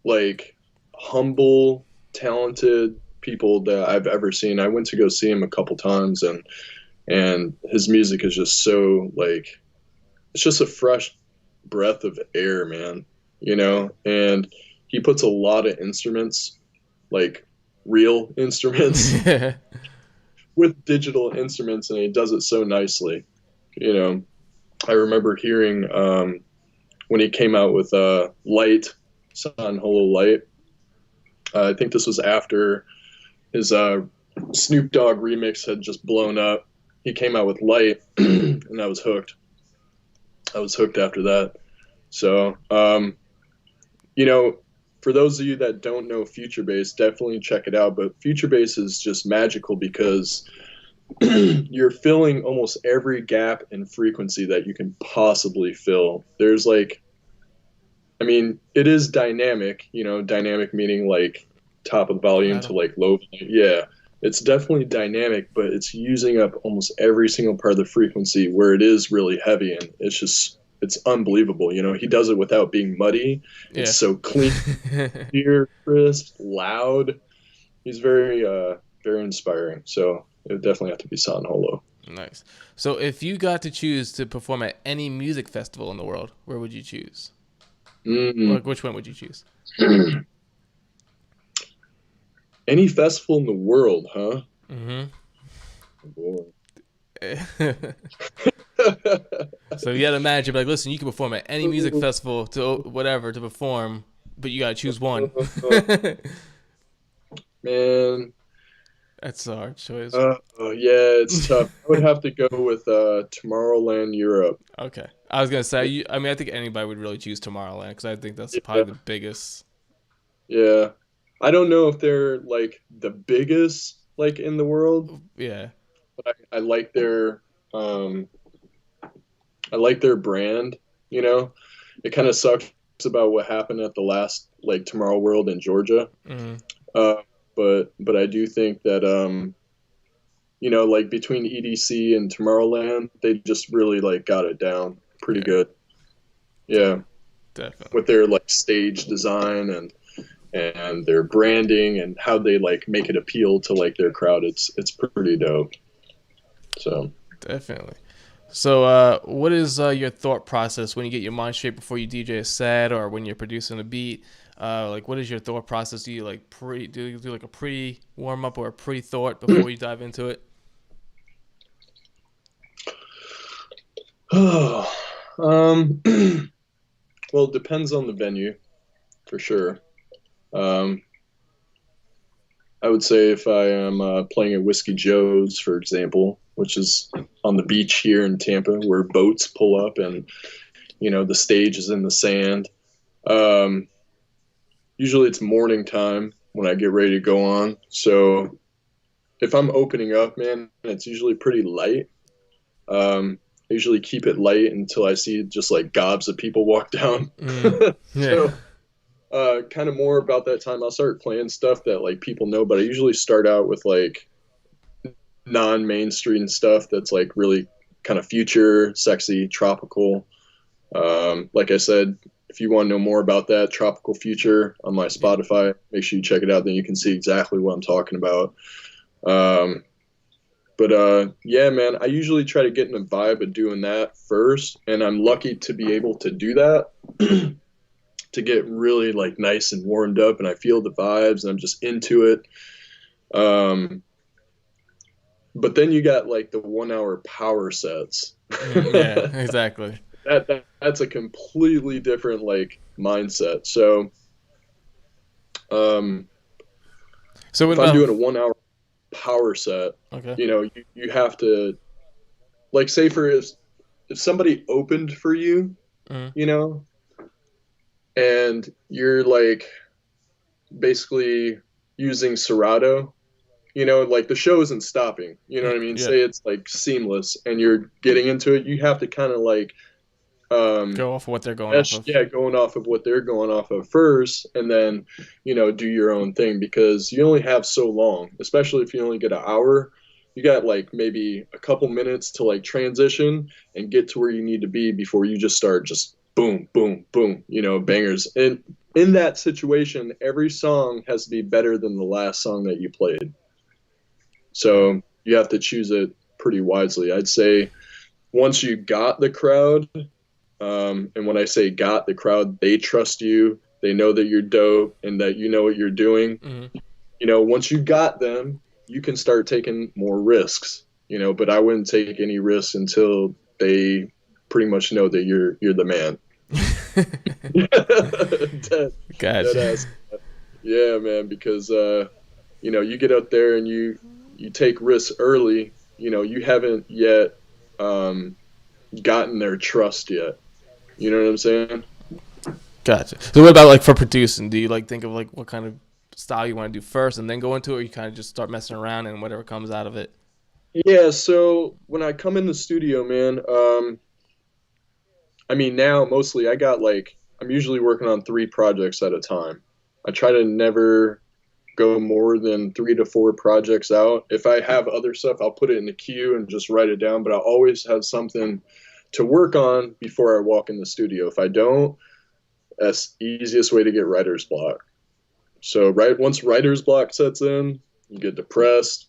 like humble, talented people that I've ever seen. I went to go see him a couple times, and his music is just so like it's just a fresh breath of air, man. And he puts a lot of instruments, like real instruments, Yeah. with digital instruments, and he does it so nicely. You know, I remember hearing when he came out with Light, Sun Holo Light. I think this was after his Snoop Dogg remix had just blown up. He came out with Light, and I was hooked. I was hooked after that. So, you know, for those of you that don't know Future Bass, definitely check it out. But Future Bass is just magical because you're filling almost every gap in frequency that you can possibly fill. There's like, I mean, it is dynamic, dynamic meaning like top of volume to Metal. like low volume. Yeah, it's definitely dynamic, but it's using up almost every single part of the frequency where it is really heavy, and it's unbelievable. He does it without being muddy. It's Yeah. so clean, clear, crisp, loud. He's very inspiring. So it would definitely have to be San Holo. Nice. So, if you got to choose to perform at any music festival in the world, where would you choose? Mm. Like, which one would you choose? Any festival in the world, huh? Mm-hmm. Boy. So you gotta imagine, like, listen, you can perform at any music festival to whatever to perform, but you gotta choose one. Man, That's a hard choice. yeah, it's tough. I would have to go with Tomorrowland Europe. Okay, I was gonna say, I mean, I think anybody would really choose Tomorrowland because I think that's Yeah, probably the biggest. yeah. I don't know if they're like the biggest like in the world, Yeah, but um I like their brand, you know. It kind of sucks about what happened at the last like Tomorrow World in Georgia. mm, Uh but I do think that like between EDC and Tomorrowland, they just really like got it down pretty yeah, good. Yeah, definitely, with their like stage design and their branding and how they like make it appeal to like their crowd. It's pretty dope. So, definitely. So, what is your thought process when you get your mind straight before you DJ a set or when you're producing a beat? Like, what is your thought process? Do you like do you do like a pre warm up or a pre thought before you dive into it? um, well, it depends on the venue for sure. Um, I would say if I am playing at Whiskey Joe's, for example, which is on the beach here in Tampa, where boats pull up and the stage is in the sand. Um, Usually it's morning time when I get ready to go on. So if I'm opening up, man, it's usually pretty light. I usually keep it light until I see just like gobs of people walk down. Mm, yeah, So kind of more about that time, I'll start playing stuff that like people know, but I usually start out with like non-mainstream stuff that's like really kind of future, sexy, tropical. Like I said, if you want to know more about that, Tropical Future on my yeah, Spotify, make sure you check it out. Then you can see exactly what I'm talking about. Um, but yeah, man, I usually try to get in the vibe of doing that first, and I'm lucky to be able to do that to get really like nice and warmed up, and I feel the vibes and I'm just into it. Um, but then you got like the 1 hour power sets. Yeah, exactly. That's a completely different like mindset. So um, So what if I'm about doing a 1 hour power set, okay? you have to like say for if somebody opened for you, Mm, you know, and you're like basically using Serato, like the show isn't stopping. You know what I mean? yeah, Say it's like seamless and you're getting into it, you have to kind of like um go off what they're going off of. yeah, going off of what they're going off of first, and then do your own thing because you only have so long, especially if you only get an hour. You got like maybe a couple minutes to like transition and get to where you need to be before you just start just boom, boom, boom, bangers. And in that situation, every song has to be better than the last song that you played. Okay. So you have to choose it pretty wisely. I'd say once you got the crowd, and when I say got the crowd, they trust you. They know that you're dope and that you know what you're doing. Hmm. Once you got them, you can start taking more risks. But I wouldn't take any risks until they pretty much know that you're the man. dead, dead Gotcha. ass. Yeah, man. Because you get out there and you take risks early. You haven't yet gotten their trust yet. You know what I'm saying? Gotcha. So what about like for producing? Do you like think of like what kind of style you want to do first and then go into it, or you kind of just start messing around and whatever comes out of it? Yeah, so when I come in the studio, man, I mean, now mostly I'm usually working on 3 projects at a time. I try to never go more than 3 to 4 projects out. If I have other stuff, I'll put it in the queue and just write it down, but I'll always have something to work on before I walk in the studio. If I don't, that's the easiest way to get writer's block. So once writer's block sets in, you get depressed.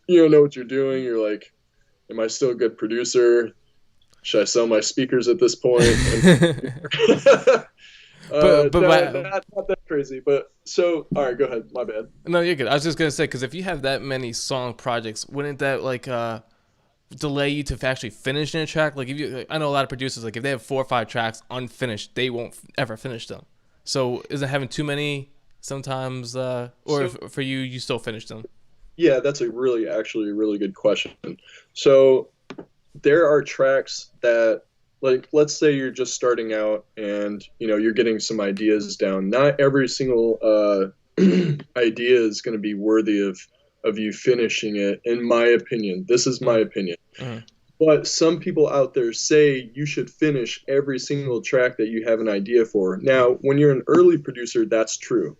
You don't know what you're doing. You're like, am I still a good producer? Should I sell my speakers at this point? but No, my, not that crazy. But so, all right, go ahead. My bad. no, you're good. I was just gonna say because if you have that many song projects, wouldn't that like delay you to actually finish in a track? Like if you, like, I know a lot of producers like if they have 4 or 5 tracks unfinished, they won't ever finish them. So isn't having too many sometimes, or So, if, for you, you still finish them? yeah, that's actually a really good question. So, there are tracks that, like, let's say you're just starting out and you're getting some ideas down. Not every single idea is going to be worthy of you finishing it. In my opinion, this is my Mm, opinion. mm, But some people out there say you should finish every single track that you have an idea for. Now, when you're an early producer, that's true.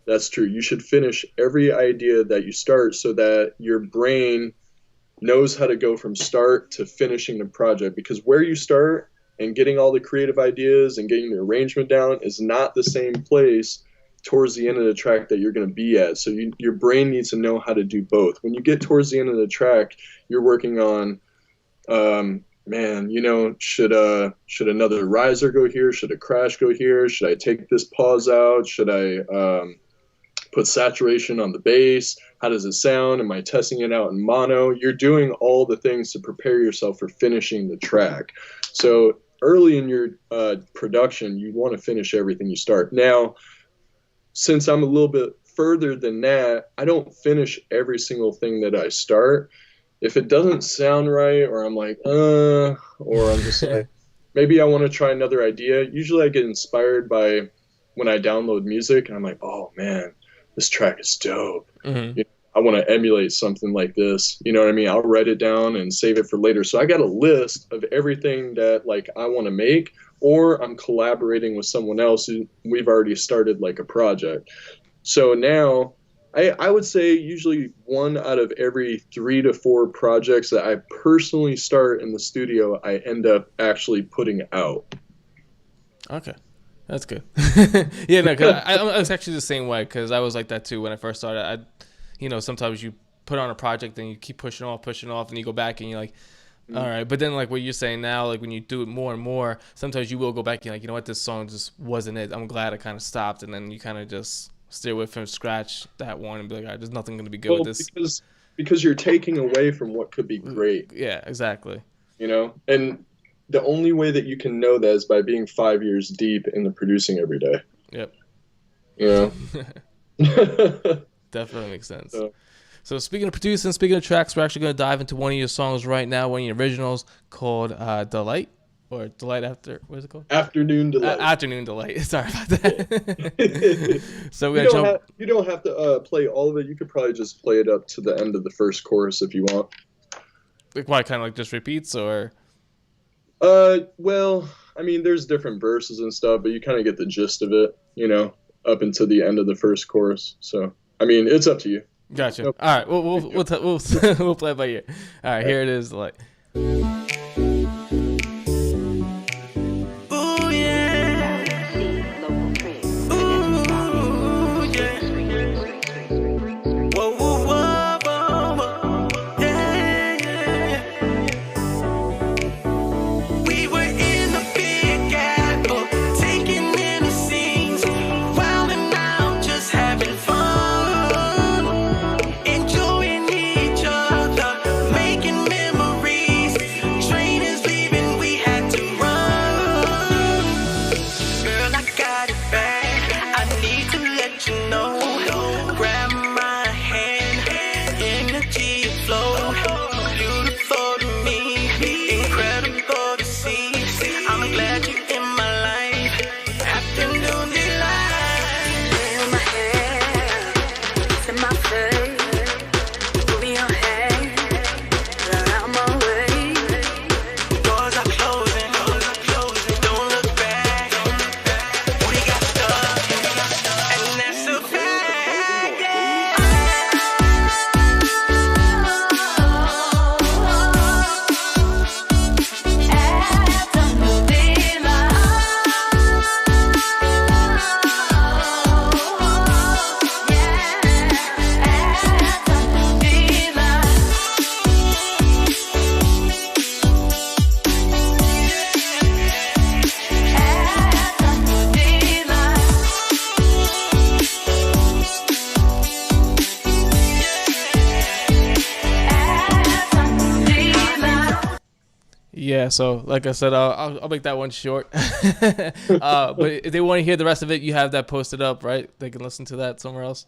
That's true. You should finish every idea that you start so that your brain knows how to go from start to finishing the project, because where you start and getting all the creative ideas and getting the arrangement down is not the same place towards the end of the track that you're going to be at. So your brain needs to know how to do both. When you get towards the end of the track, you're working on man, should another riser go here? Should a crash go here? Should I take this pause out? Should I put saturation on the bass? How does it sound? Am I testing it out in mono? You're doing all the things to prepare yourself for finishing the track. So early in your production, you want to finish everything you start. Now, since I'm a little bit further than that, I don't finish every single thing that I start. If it doesn't sound right, or I'm like, or I'm just like, maybe I want to try another idea. Usually I get inspired by when I download music and I'm like, oh man, this track is dope. mm. I want to emulate something like this. You know what I mean? I'll write it down and save it for later. So I got a list of everything that like I want to make, or I'm collaborating with someone else who we've already started like a project. So now I would say usually 1 out of every 3 to 4 projects that I personally start in the studio, I end up actually putting out. Okay, that's good. Yeah, no, cause I was actually the same way because I was like that too when I first started. Sometimes you put on a project and you keep pushing off, and you go back and you're like, All right, but then like what you're saying now, like when you do it more and more, sometimes you will go back and like, you know what, this song just wasn't it. I'm glad I kind of stopped, and then you kind of just steer away from scratch that one and be like, all right, there's nothing gonna be good with Well, this. because you're taking away from what could be great, Yeah, exactly. you know? And the only way that you can know that is by being 5 years deep in the producing every day, Yep. you know? Definitely makes sense. So, So speaking of producing, speaking of tracks, we're actually going to dive into one of your songs right now, one of your originals called Delight, or Delight After, what is it called? Afternoon Delight. Afternoon Delight. Sorry about that. So we're You going to don't jump. have you don't have to play all of it. You could probably just play it up to the end of the first chorus if you want. Like, why, kind of like just repeats, or? Well, I mean, there's different verses and stuff, but you kind of get the gist of it, you know, up until the end of the first chorus. So, I mean, it's up to you. Gotcha. Nope. All right, we'll we'll play it by ear. All right, here it is. Like, yeah. So, like I said, I'll make that one short. But if they want to hear the rest of it, you have that posted up, right? They can listen to that somewhere else.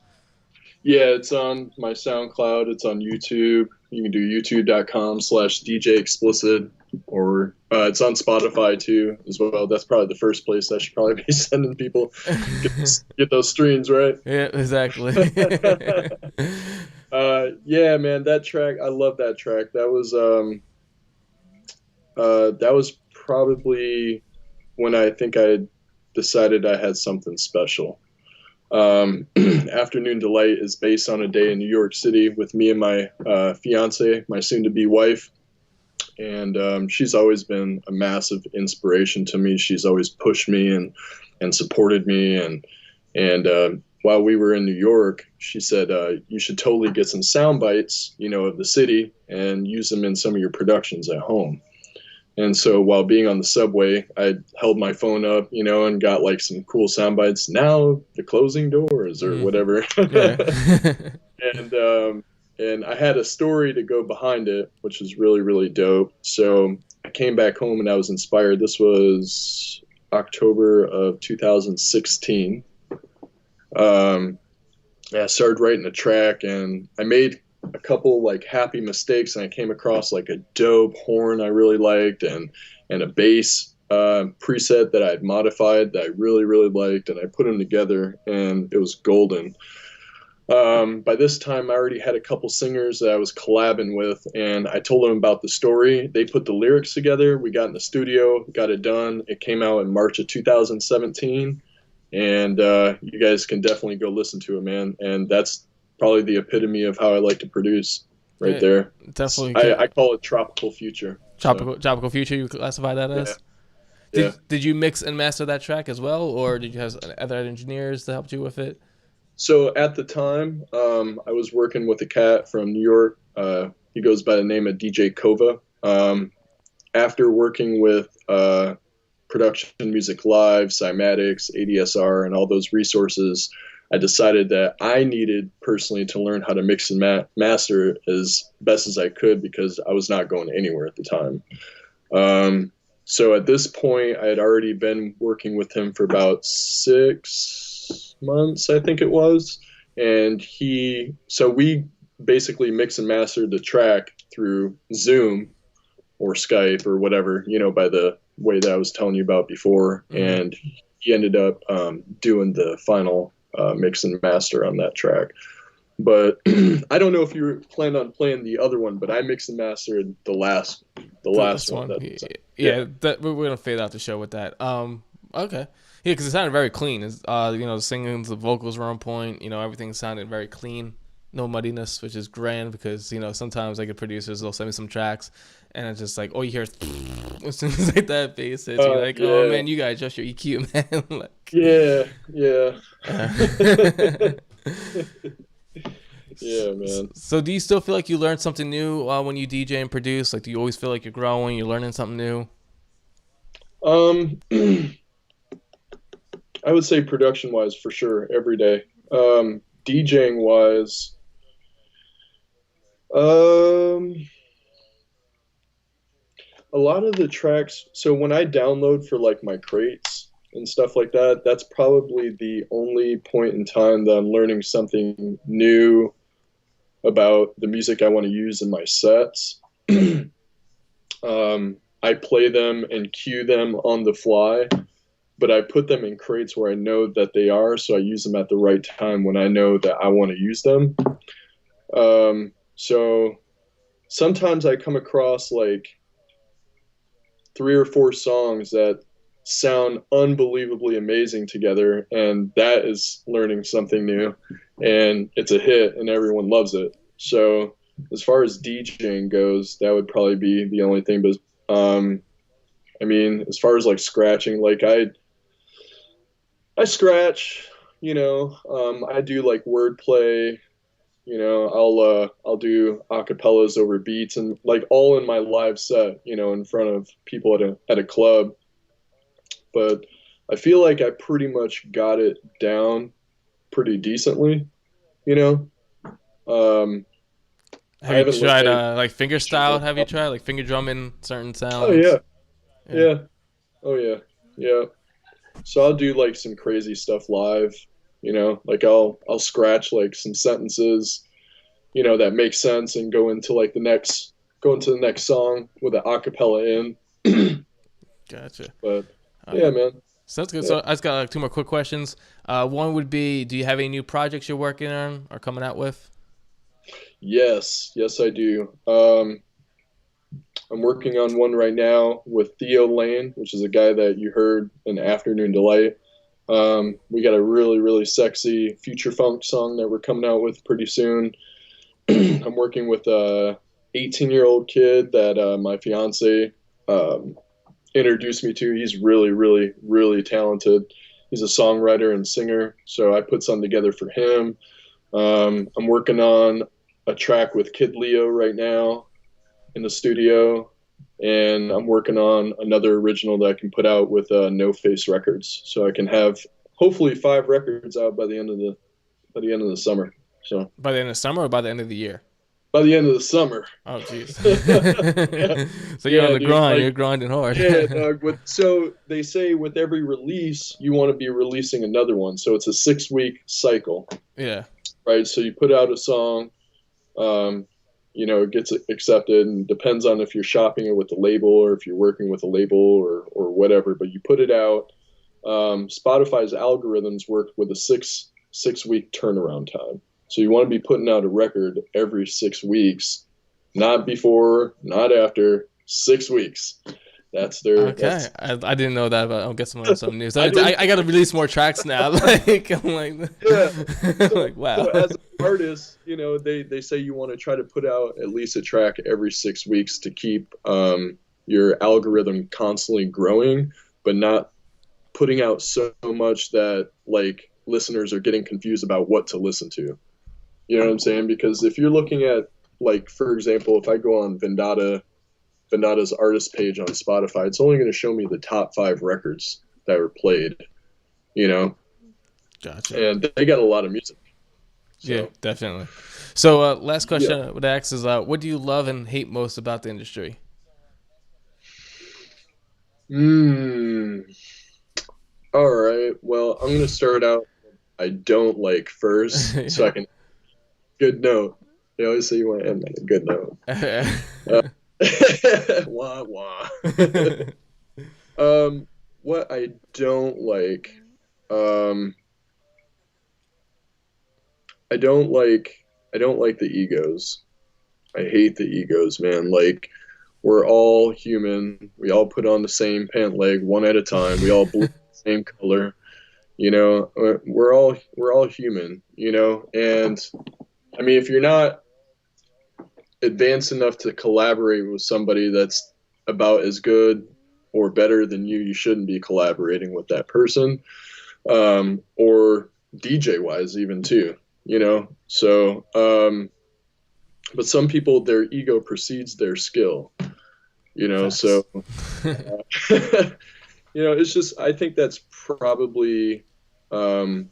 Yeah, it's on my SoundCloud. It's on YouTube. You can do youtube.com/DJ Explicit, or it's on Spotify too as well. That's probably the first place I should probably be sending people get those streams, right? Yeah, exactly. Yeah, man, that track, I love that track. That was probably when I think I decided I had something special. Afternoon Delight is based on a day in New York City with me and my fiance, my soon-to-be wife, and she's always been a massive inspiration to me. She's always pushed me and supported me, and while we were in New York, she said, you should totally get some sound bites, you know, of the city and use them in some of your productions at home. And so while being on the subway, I held my phone up, you know, and got like some cool sound bites. Now the closing doors or whatever. Yeah. And I had a story to go behind it, which was really, really dope. So I came back home and I was inspired. This was October of 2016. I started writing a track, and I made a couple like happy mistakes, and I came across like a dope horn I really liked, and a bass preset that I'd modified that I really, really liked, and I put them together, and it was golden. By this time, I already had a couple singers that I was collabing with, and I told them about the story. They put the lyrics together. We got in the studio, got it done. It came out in March of 2017, and you guys can definitely go listen to it, man. And that's probably the epitome of how I like to produce, right there. Definitely. I call it tropical future. Tropical future. You classify that as? Yeah. Did you mix and master that track as well, or did you have other engineers that helped you with it? So at the time, I was working with a cat from New York. He goes by the name of DJ Kova, After working with Production Music Live, Cymatics, ADSR, and all those resources, I decided that I needed personally to learn how to mix and master as best as I could because I was not going anywhere at the time. So at this point, I had already been working with him for about 6 months, I think it was. And so we basically mix and mastered the track through Zoom or Skype or whatever, by the way that I was telling you about before. Mm-hmm. And he ended up doing the final mix and master on that track. But I don't know if you plan on playing the other one, but I mixed and mastered the last one. Yeah, we're gonna fade out the show with that. Okay, yeah, because it sounded very clean. The singing, the vocals were on point. Everything sounded very clean, no muddiness, which is grand because sometimes like producers they'll send me some tracks and it's just like, oh, you hear as soon as like that bass hits, you're like, oh man, you gotta adjust your EQ, man. Like, yeah. Yeah, man. So do you still feel like you learned something new when you DJ and produce? Like, do you always feel like you're growing, you're learning something new? I would say production-wise, for sure, every day. DJing-wise, a lot of the tracks. So when I download for like my crates and stuff like that, that's probably the only point in time that I'm learning something new about the music I want to use in my sets. I play them and cue them on the fly, but I put them in crates where I know that they are, so I use them at the right time when I know that I want to use them. So sometimes I come across like 3 or 4 songs that sound unbelievably amazing together, and that is learning something new, and it's a hit and everyone loves it. So as far as DJing goes, that would probably be the only thing. But as far as like scratching, like I scratch, I do like wordplay, I'll do acapellas over beats and like all in my live set, in front of people at a club. But I feel like I pretty much got it down pretty decently, Have you tried like finger style? Have you tried like finger drumming certain sounds? Oh yeah. Oh yeah. Yeah. So I'll do like some crazy stuff live, like I'll scratch like some sentences, that make sense and go into the next song with an acapella in. Gotcha. But yeah, man. Sounds good. Yeah. So I just got like 2 more quick questions. One would be, do you have any new projects you're working on or coming out with? Yes, I do. I'm working on one right now with Theo Lane, which is a guy that you heard in Afternoon Delight. We got a really, really sexy future funk song that we're coming out with pretty soon. I'm working with a 18-year-old kid that my fiance introduced me to. He's really, really, really talented. He's a songwriter and singer, so I put something together for him. I'm working on a track with Kid Leo right now in the studio, and I'm working on another original that I can put out with No Face Records, so I can have hopefully 5 records out by the end of the summer. So by the end of the summer or by the end of the year? By the end of the summer. Oh, jeez. Yeah. So you're on the grind. You're grinding hard. Yeah, dog. So they say with every release, you want to be releasing another one. So it's a 6-week cycle. Yeah. Right. So you put out a song, it gets accepted, and depends on if you're shopping it with a label or if you're working with a label or whatever. But you put it out. Spotify's algorithms work with a six-week turnaround time. So you want to be putting out a record every 6 weeks, not before, not after, 6 weeks. That's their. Okay, I didn't know that, but I'll get some new. So I got to release more tracks now. Like I'm like, yeah, I'm like wow. So as an artist, they say you want to try to put out at least a track every 6 weeks to keep your algorithm constantly growing, but not putting out so much that like listeners are getting confused about what to listen to. You know what I'm saying? Because if you're looking at, like, for example, if I go on Vendetta Venada's artist page on Spotify, it's only going to show me the top 5 records that were played, you know, Gotcha. and they got a lot of music. Yeah, So, definitely. So, last question yeah. I would ask is, what do you love and hate most about the industry? Mm, all right. Well, I'm going to start out. I don't like first, so I can good note. They always say you want to end on a good note. Wah wah. What I don't like, um, I don't like, I don't like the egos. I hate the egos, man. Like we're all human. We all put on the same pant leg one at a time. We all bleed the same color. You know, we're all human. You know, and I mean, if you're not advanced enough to collaborate with somebody that's about as good or better than you, you shouldn't be collaborating with that person. Or DJ wise, even too. You know, so but some people, their ego precedes their skill. You know, Facts. so you know, it's just I think that's probably um,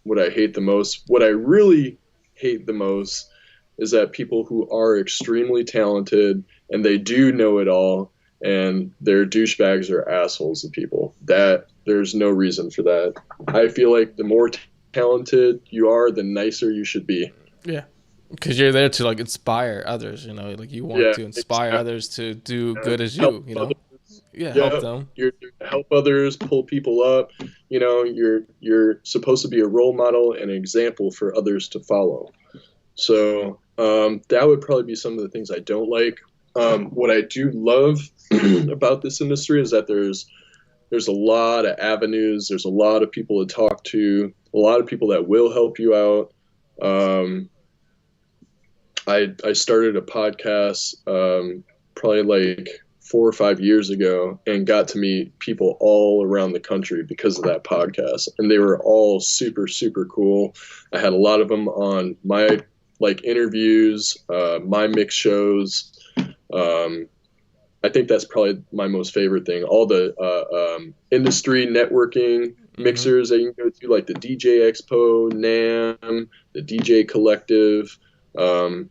what I hate the most. What I really hate the most is that people who are extremely talented and they do know it all and they're douchebags or assholes to people. That there's no reason for that. I feel like the more talented you are, the nicer you should be. Yeah, because you're there to like inspire others. You know, like you want Yeah, to inspire exactly. others to do good as Help you. You know, others. yeah, help Yeah, them. you're to help others, pull people up. You know, you're supposed to be a role model and an example for others to follow. So that would probably be some of the things I don't like. What I do love about this industry is that there's a lot of avenues. There's a lot of people to talk to. A lot of people that will help you out. Um, I started a podcast probably like 4 or 5 years ago and got to meet people all around the country because of that podcast, and they were all super super cool. I had a lot of them on my like interviews, my mix shows. Um, I think that's probably my most favorite thing. All the industry networking Hmm. mixers that you can go to, like the DJ Expo, NAM, the DJ Collective. Um,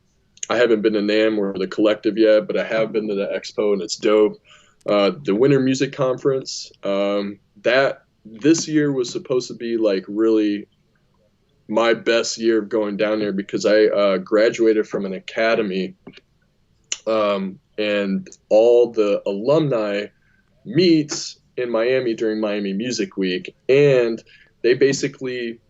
I haven't been to NAM or the Collective yet, but I have been to the Expo and it's dope. The Winter Music Conference, that this year was supposed to be like really my best year of going down there because I graduated from an academy, and all the alumni meets in Miami during Miami Music Week, and they basically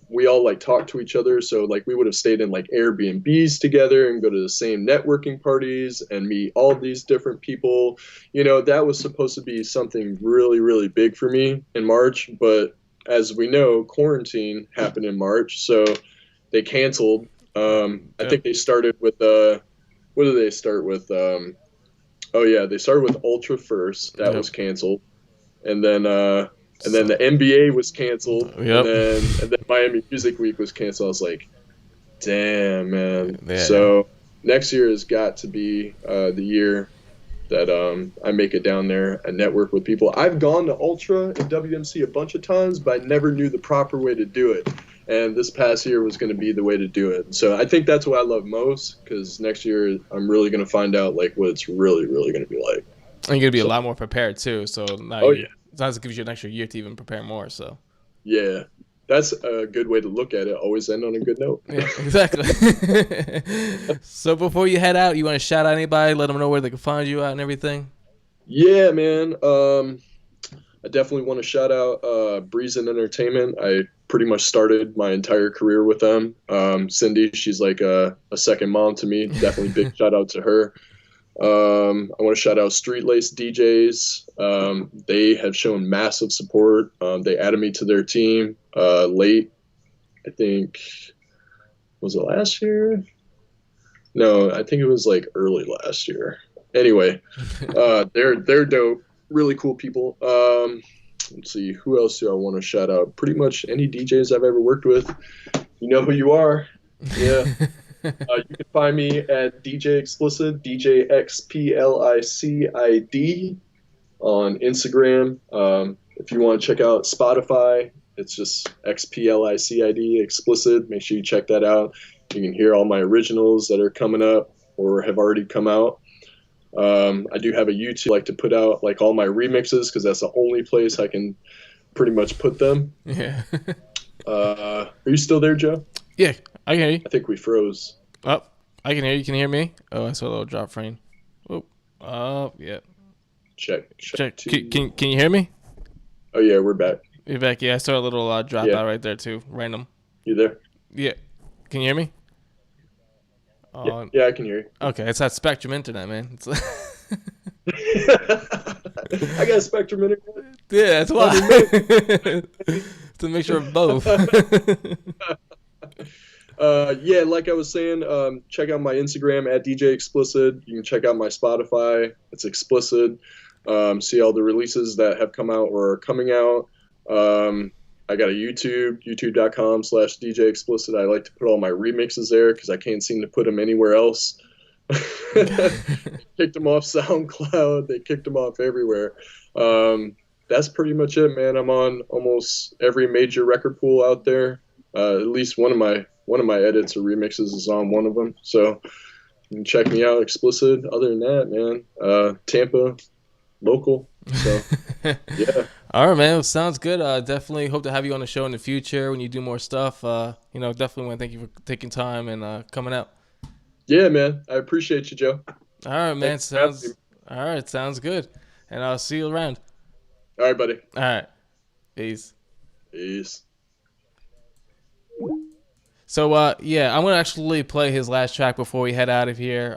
we all like talk to each other. So like we would have stayed in like Airbnbs together and go to the same networking parties and meet all these different people. You know, that was supposed to be something really really big for me in March, but as we know, quarantine happened in March, so they canceled. I Yep. think they started with what did they start with? Oh yeah, they started with Ultra first. That Yep. was canceled, and then So. the NBA was canceled, and Yep. then Miami Music Week was canceled. I was like, damn man. Yeah. So next year has got to be the year that I make it down there and network with people. I've gone to Ultra and WMC a bunch of times, but I never knew the proper way to do it. And this past year was going to be the way to do it. So I think that's what I love most because next year I'm really going to find out like what it's really, really going to be like. And you're gonna be a So, lot more prepared too. So now oh you, yeah, sometimes it gives you an extra year to even prepare more. So. yeah, that's a good way to look at it. Always end on a good note. Yeah, exactly. So before you head out, you want to shout out anybody, let them know where they can find you at and everything? Yeah, man. I definitely want to shout out Breeze and Entertainment. I pretty much started my entire career with them. Cindy, she's like a second mom to me. Definitely big shout out to her. I want to shout out Street Lace DJs. They have shown massive support. They added me to their team late. I think was it last year? No, I think it was like early last year. Anyway, they're dope, really cool people. Let's see, who else do I want to shout out? Pretty much any DJs I've ever worked with. You know who you are. Yeah. You can find me at DJ Explicit, DJXPLICID on Instagram. If you want to check out Spotify, it's just XPLICID Explicit. Make sure you check that out. You can hear all my originals that are coming up or have already come out. I do have a YouTube. I like to put out like all my remixes because that's the only place I can pretty much put them. Yeah. Are you still there, Joe? Yeah, I can hear you. I think we froze. Oh, I can hear you. Can you hear me? Oh, I saw a little drop frame. Oh, yeah. Check. Check. Two. Can you hear me? Oh yeah, we're back. You're back. Yeah, I saw a little drop Yeah. out right there too. Random. You there? Yeah. Can you hear me? Yeah, I can hear you. Okay, it's that Spectrum internet, man. It's I got Spectrum internet. yeah, that's why. To make sure of both. Yeah, like I was saying, check out my Instagram at DJ Explicit. You can check out my Spotify. It's Explicit. See all the releases that have come out or are coming out. I got a YouTube, youtube.com/DJ Explicit. I like to put all my remixes there because I can't seem to put them anywhere else. Kicked them off SoundCloud. They kicked them off everywhere. That's pretty much it, man. I'm on almost every major record pool out there. At least one of my edits or remixes is on one of them. So you can check me out, Explicit. Other than that, man, Tampa, local. So yeah. All right, man. Well, sounds good. Definitely hope to have you on the show in the future when you do more stuff. Definitely want to thank you for taking time and coming out. Yeah, man. I appreciate you, Joe. All right, man. Thanks for having me. All right. Sounds good. And I'll see you around. All right, buddy. All right. Peace. Peace. So, yeah, I'm going to actually play his last track before we head out of here.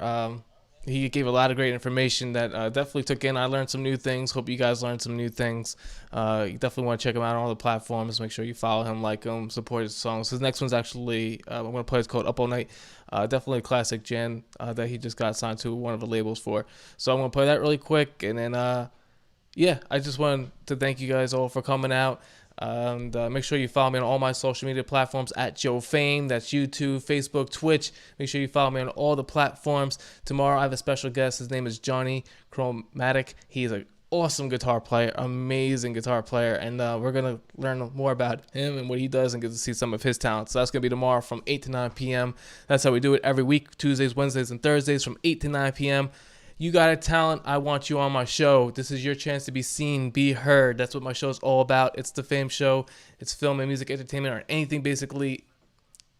He gave a lot of great information that definitely took in. I learned some new things. Hope you guys learned some new things. You definitely want to check him out on all the platforms. Make sure you follow him, like him, support his songs. His next one's actually, I'm going to play, it's called Up All Night. Definitely a classic jam that he just got signed to one of the labels for. So I'm going to play that really quick. And then, yeah, I just wanted to thank you guys all for coming out. And make sure you follow me on all my social media platforms at Joe Phame. That's YouTube, Facebook, Twitch. Make sure you follow me on all the platforms. Tomorrow I have a special guest. His name is Johnny Chromatic. He's an awesome guitar player, amazing guitar player. And we're going to learn more about him and what he does and get to see some of his talent. So that's going to be tomorrow from 8 to 9 p.m. That's how we do it every week, Tuesdays, Wednesdays, and Thursdays from 8 to 9 p.m. You got a talent, I want you on my show. This is your chance to be seen, be heard. That's what my show is all about. It's the Phame Show. It's film and music entertainment or anything basically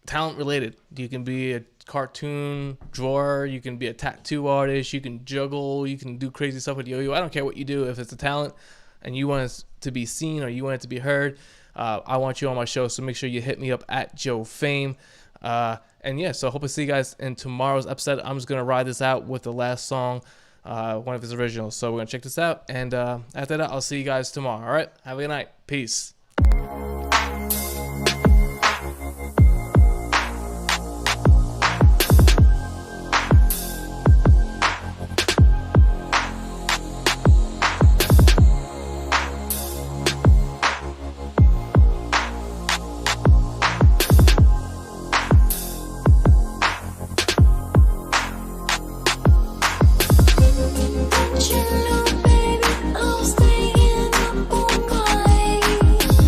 talent related. You can be a cartoon drawer. You can be a tattoo artist. You can juggle. You can do crazy stuff with yo-yo. I don't care what you do. If it's a talent and you want it to be seen or you want it to be heard, I want you on my show. So make sure you hit me up at Joe Phame. And yeah, so I hope to see you guys in tomorrow's episode. I'm just going to ride this out with the last song, one of his originals. So we're going to check this out. And after that, I'll see you guys tomorrow. All right? Have a good night. Peace. You know, baby, I'm staying up all night.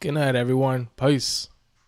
Good night, everyone. Peace.